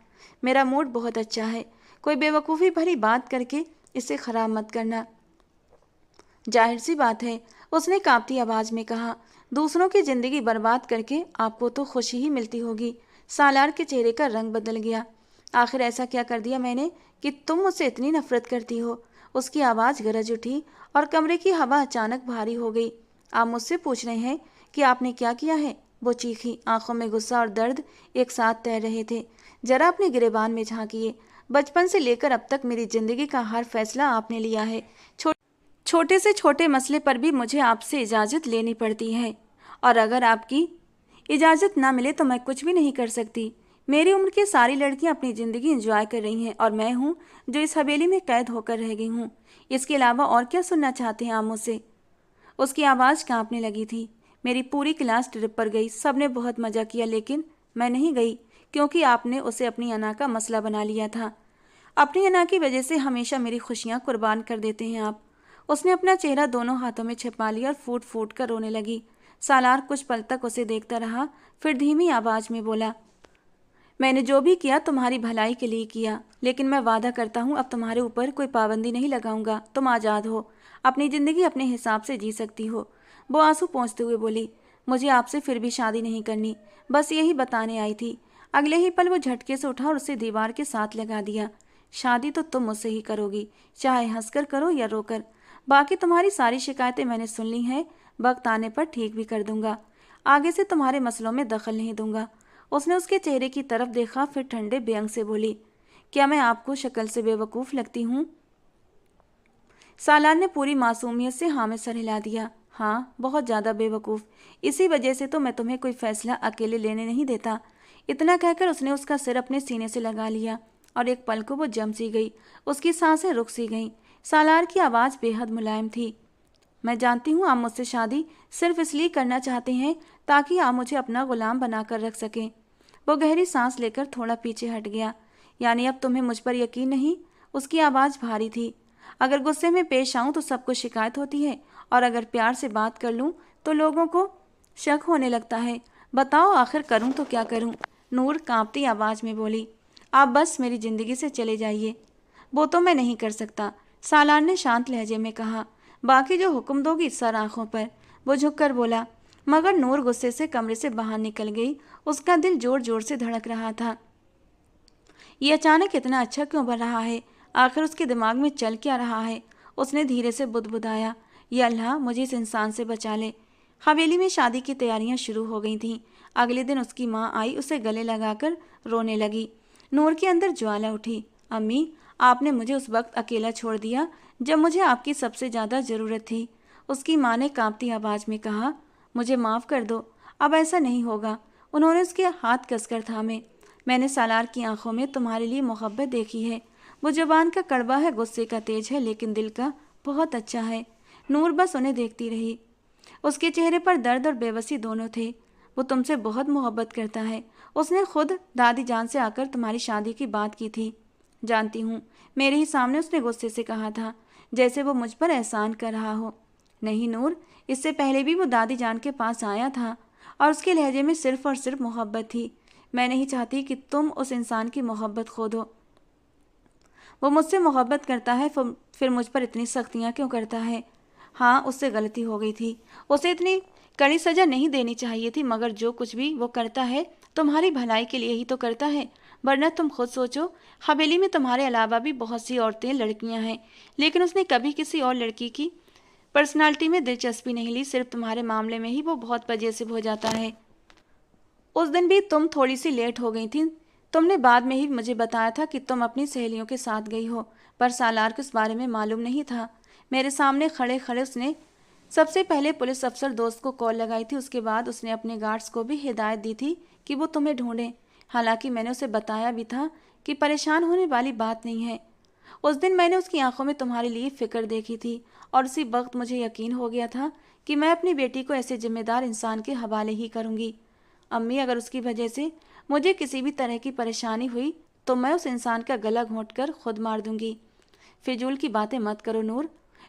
मेरा मूड बहुत अच्छा है। कोई बेवकूफ़ी भरी बात करके इसे खराब मत करना। जाहिर सी बात है, उसने कांपती आवाज में कहा। दूसरों की जिंदगी बर्बाद करके आपको तो खुशी ही मिलती होगी। सालार के चेहरे का रंग बदल गया। आखिर ऐसा क्या कर दिया मैंने कि तुम मुझसे इतनी नफरत करती हो? उसकी आवाज़ गरज उठी और कमरे की हवा अचानक भारी हो गई। आप मुझसे पूछ रहे हैं कि आपने क्या किया है? वो चीखी। आंखों में गुस्सा और दर्द एक साथ तैर रहे थे। जरा अपने गिरेबान में झांकिए। बचपन से लेकर अब तक मेरी जिंदगी का हर फैसला आपने लिया है। छोटे से छोटे मसले पर भी मुझे आपसे इजाज़त लेनी पड़ती है, और अगर आपकी इजाज़त ना मिले तो मैं कुछ भी नहीं कर सकती। मेरी उम्र की सारी लड़कियां अपनी ज़िंदगी एंजॉय कर रही हैं, और मैं हूँ जो इस हवेली में कैद होकर रह गई हूँ। इसके अलावा और क्या सुनना चाहते हैं आप मुझसे? उसकी आवाज़ कांपने लगी थी। मेरी पूरी क्लास ट्रिप पर गई। सबने बहुत मज़ा किया, लेकिन मैं नहीं गई, क्योंकि आपने उसे अपनी अना का मसला बना लिया था। अपनी अना की वजह से हमेशा मेरी खुशियाँ कुर्बान कर देते हैं आप। उसने अपना चेहरा दोनों हाथों में छिपा लिया और फूट फूट कर रोने लगी। सालार कुछ पल तक उसे देखता रहा, फिर धीमी आवाज में बोला, मैंने जो भी किया तुम्हारी भलाई के लिए किया, लेकिन मैं वादा करता हूँ अब तुम्हारे ऊपर कोई पाबंदी नहीं लगाऊंगा। तुम आज़ाद हो, अपनी ज़िंदगी अपने हिसाब से जी सकती हो। वो आंसू पोंछते हुए बोली, मुझे आपसे फिर भी शादी नहीं करनी, बस यही बताने आई थी। अगले ही पल वो झटके से उठा और उसे दीवार के साथ लगा दिया। शादी तो तुम मुझसे ही करोगी, चाहे हंसकर करो या रोकर। बाकी तुम्हारी सारी शिकायतें मैंने सुन ली हैं, वक्त आने पर ठीक भी कर दूंगा। आगे से तुम्हारे मसलों में दखल नहीं दूंगा। उसने उसके चेहरे की तरफ देखा, फिर ठंडे बेअंग से बोली, क्या मैं आपको शक्ल से बेवकूफ़ लगती हूँ? सालार ने पूरी मासूमियत से हाँ में सर हिला दिया। हाँ, बहुत ज़्यादा बेवकूफ़। इसी वजह से तो मैं तुम्हें कोई फैसला अकेले लेने नहीं देता। इतना कहकर उसने उसका सिर अपने सीने से लगा लिया, और एक पल को वो जम सी गई। उसकी सांसें रुक सी गईं। सालार की आवाज़ बेहद मुलायम थी। मैं जानती हूँ आप मुझसे शादी सिर्फ इसलिए करना चाहते हैं ताकि आप मुझे अपना गुलाम बनाकर रख सकें। वो गहरी सांस लेकर थोड़ा पीछे हट गया। यानी अब तुम्हें मुझ पर यकीन नहीं? उसकी आवाज़ भारी थी। अगर गुस्से में पेश आऊं तो सबको शिकायत होती है, और अगर प्यार से बात कर लूं तो लोगों को शक होने लगता है। बताओ आखिर करूं तो क्या करूं? नूर कांपती आवाज़ में बोली, आप बस मेरी ज़िंदगी से चले जाइए। वो तो मैं नहीं कर सकता, सालार ने शांत लहजे में कहा। बाकी जो हुक्म दोगी सर आंखों पर। वो झुककर बोला। मगर नूर गुस्से से कमरे से बाहर निकल गई। उसका दिल जोर जोर से धड़क रहा था। ये अचानक इतना अच्छा क्यों बन रहा है? आखिर उसके दिमाग में चल क्या रहा है? उसने धीरे से बुदबुदाया, या अल्लाह मुझे इस इंसान से बचा ले। हवेली में शादी की तैयारियां शुरू हो गई थीं। अगले दिन उसकी माँ आई, उसे गले लगाकर रोने लगी। नूर के अंदर ज्वाला उठी। अम्मी, आपने मुझे उस वक्त अकेला छोड़ दिया जब मुझे आपकी सबसे ज़्यादा ज़रूरत थी। उसकी माँ ने कांपती आवाज़ में कहा, मुझे माफ़ कर दो, अब ऐसा नहीं होगा। उन्होंने उसके हाथ कसकर थामे। मैंने सालार की आंखों में तुम्हारे लिए मोहब्बत देखी है। वो जुबान का कड़वा है, गुस्से का तेज है, लेकिन दिल का बहुत अच्छा है। नूर बस उन्हें देखती रही। उसके चेहरे पर दर्द और बेबसी दोनों थे। वो तुमसे बहुत मोहब्बत करता है। उसने खुद दादी जान से आकर तुम्हारी शादी की बात की थी। जानती हूँ, मेरे ही सामने उसने गुस्से से कहा था, जैसे वो मुझ पर एहसान कर रहा हो। नहीं नूर, इससे पहले भी वो दादी जान के पास आया था, और उसके लहजे में सिर्फ और सिर्फ मोहब्बत थी। मैं नहीं चाहती कि तुम उस इंसान की मोहब्बत खो दो। वो मुझसे मोहब्बत करता है, फिर मुझ पर इतनी सख्तियाँ क्यों करता है? हाँ, उससे गलती हो गई थी। उसे इतनी कड़ी सज़ा नहीं देनी चाहिए थी, मगर जो कुछ भी वो करता है तुम्हारी भलाई के लिए ही तो करता है। वरना तुम खुद सोचो, हवेली में तुम्हारे अलावा भी बहुत सी औरतें, लड़कियां हैं, लेकिन उसने कभी किसी और लड़की की पर्सनालिटी में दिलचस्पी नहीं ली। सिर्फ तुम्हारे मामले में ही वो बहुत पजेसिव हो जाता है। उस दिन भी तुम थोड़ी सी लेट हो गई थी। तुमने बाद में ही मुझे बताया था कि तुम अपनी सहेलियों के साथ गई हो, पर सालार को इस बारे में मालूम नहीं था। मेरे सामने खड़े खड़े उसने सबसे पहले पुलिस अफसर दोस्त को कॉल लगाई थी। उसके बाद उसने अपने गार्ड्स को भी हिदायत दी थी कि वो तुम्हें ढूंढें। हालांकि मैंने उसे बताया भी था कि परेशान होने वाली बात नहीं है। उस दिन मैंने उसकी आंखों में तुम्हारे लिए फिक्र देखी थी और उसी वक्त मुझे यकीन हो गया था कि मैं अपनी बेटी को ऐसे जिम्मेदार इंसान के हवाले ही करूंगी। अम्मी, अगर उसकी वजह से मुझे किसी भी तरह की परेशानी हुई तो मैं उस इंसान का गला घोंटकर खुद मार दूंगी। फिजूल की बातें मत करो नूर,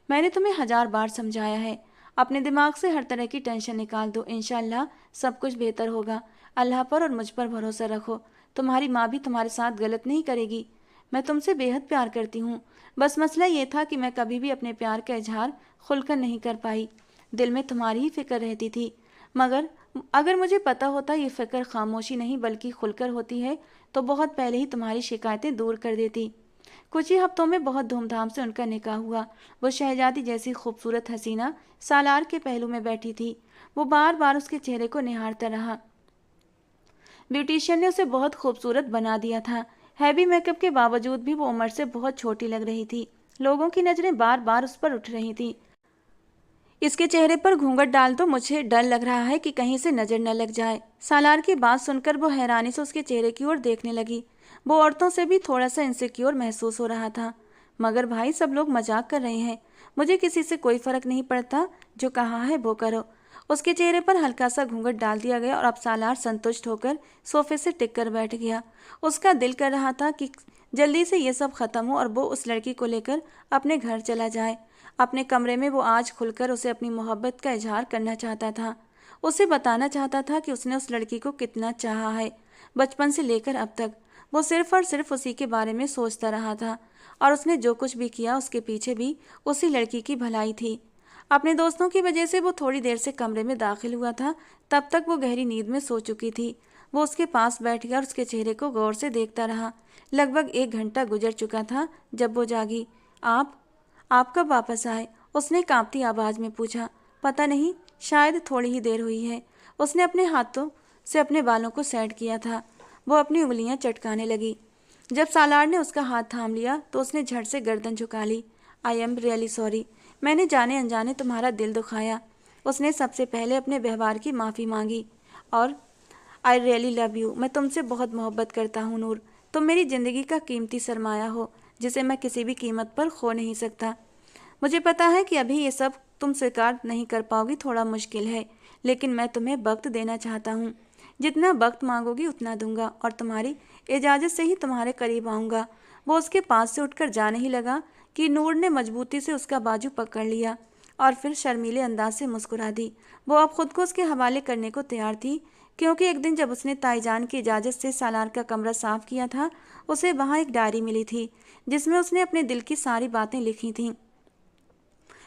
मैंने तुम्हें 1000 बार समझाया है। अपने दिमाग से हर तरह की टेंशन निकाल दो, इंशाल्लाह सब कुछ बेहतर होगा। अल्लाह पर और मुझ पर भरोसा रखो। तुम्हारी माँ भी तुम्हारे साथ गलत नहीं करेगी। मैं तुमसे बेहद प्यार करती हूँ। बस मसला ये था कि मैं कभी भी अपने प्यार का इजहार खुलकर नहीं कर पाई। दिल में तुम्हारी ही फिक्र रहती थी। मगर अगर मुझे पता होता ये फिक्र खामोशी नहीं बल्कि खुलकर होती है तो बहुत पहले ही तुम्हारी शिकायतें दूर कर देती। कुछ ही हफ्तों में बहुत धूमधाम से उनका निकाह हुआ। वो शहजादी जैसी खूबसूरत हसीना सालार के पहलू में बैठी थी। वो बार बार उसके चेहरे को निहारता रहा। ब्यूटिशियन ने उसे बहुत खूबसूरत बना दिया था। हैवी मेकअप के बावजूद भी वो उम्र से बहुत छोटी लग रही थी। लोगों की नजरें बार बार उस पर उठ रही थी। इसके चेहरे पर घूंघट डाल तो मुझे डर लग रहा है कि कहीं से नजर न लग जाए। सालार की बात सुनकर वो हैरानी से उसके चेहरे की ओर देखने लगी। वो औरतों से भी थोड़ा सा इनसिक्योर महसूस हो रहा था। मगर भाई, सब लोग मजाक कर रहे हैं, मुझे किसी से कोई फर्क नहीं पड़ता। जो कहा है वो करो। उसके चेहरे पर हल्का सा घूंघट डाल दिया गया और अब सालार संतुष्ट होकर सोफे से टिक कर बैठ गया। उसका दिल कर रहा था कि जल्दी से ये सब खत्म हो और वो उस लड़की को लेकर अपने घर चला जाए। अपने कमरे में वो आज खुलकर उसे अपनी मोहब्बत का इजहार करना चाहता था। उसे बताना चाहता था कि उसने उस लड़की को कितना चाहा है। बचपन से लेकर अब तक वो सिर्फ और सिर्फ उसी के बारे में सोचता रहा था और उसने जो कुछ भी किया उसके पीछे भी उसी लड़की की भलाई थी। अपने दोस्तों की वजह से वो थोड़ी देर से कमरे में दाखिल हुआ था। तब तक वो गहरी नींद में सो चुकी थी। वो उसके पास बैठ गया और उसके चेहरे को गौर से देखता रहा। लगभग 1 घंटा गुजर चुका था जब वो जागी। आप कब वापस आए? उसने कांपती आवाज में पूछा। पता नहीं, शायद थोड़ी ही देर हुई है। उसने अपने हाथों से अपने बालों को सेट किया था। वो अपनी उंगलियां चटकाने लगी। जब सालार ने उसका हाथ थाम लिया तो उसने झट से गर्दन झुका ली। आई एम रियली सॉरी, मैंने जाने अनजाने तुम्हारा दिल दुखाया। उसने सबसे पहले अपने व्यवहार की माफ़ी मांगी। और आई रियली लव यू, मैं तुमसे बहुत मोहब्बत करता हूँ नूर। तुम मेरी ज़िंदगी का कीमती सरमाया हो जिसे मैं किसी भी कीमत पर खो नहीं सकता। मुझे पता है कि अभी ये सब तुम स्वीकार नहीं कर पाओगी, थोड़ा मुश्किल है, लेकिन मैं तुम्हें वक्त देना चाहता हूँ। जितना वक्त मांगोगी उतना दूंगा और तुम्हारी इजाज़त से ही तुम्हारे करीब आऊँगा। वो उसके पास से उठकर जाने ही लगा कि नूर ने मजबूती से उसका बाजू पकड़ लिया और फिर शर्मीले अंदाज से मुस्कुरा दी। वो अब खुद को उसके हवाले करने को तैयार थी, क्योंकि एक दिन जब उसने ताईजान की इजाज़त से सालार का कमरा साफ किया था, उसे वहाँ एक डायरी मिली थी जिसमें उसने अपने दिल की सारी बातें लिखी थीं।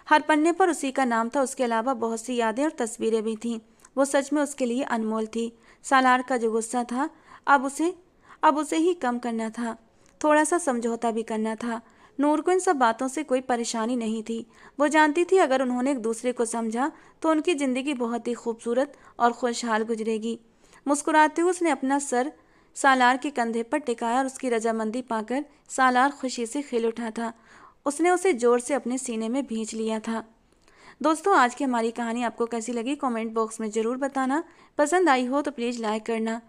हर पन्ने पर उसी का नाम था। उसके अलावा बहुत सी यादें और तस्वीरें भी थीं। वो सच में उसके लिए अनमोल थी। सालार का जो गुस्सा था अब उसे ही कम करना था, थोड़ा सा समझौता भी करना था। नूर को इन सब बातों से कोई परेशानी नहीं थी। वो जानती थी अगर उन्होंने एक दूसरे को समझा तो उनकी ज़िंदगी बहुत ही खूबसूरत और खुशहाल गुजरेगी। मुस्कुराते हुए उसने अपना सर सालार के कंधे पर टिकाया और उसकी रजामंदी पाकर सालार खुशी से खिल उठा था। उसने उसे जोर से अपने सीने में भींच लिया था। दोस्तों, आज की हमारी कहानी आपको कैसी लगी कमेंट बॉक्स में ज़रूर बताना। पसंद आई हो तो प्लीज़ लाइक करना।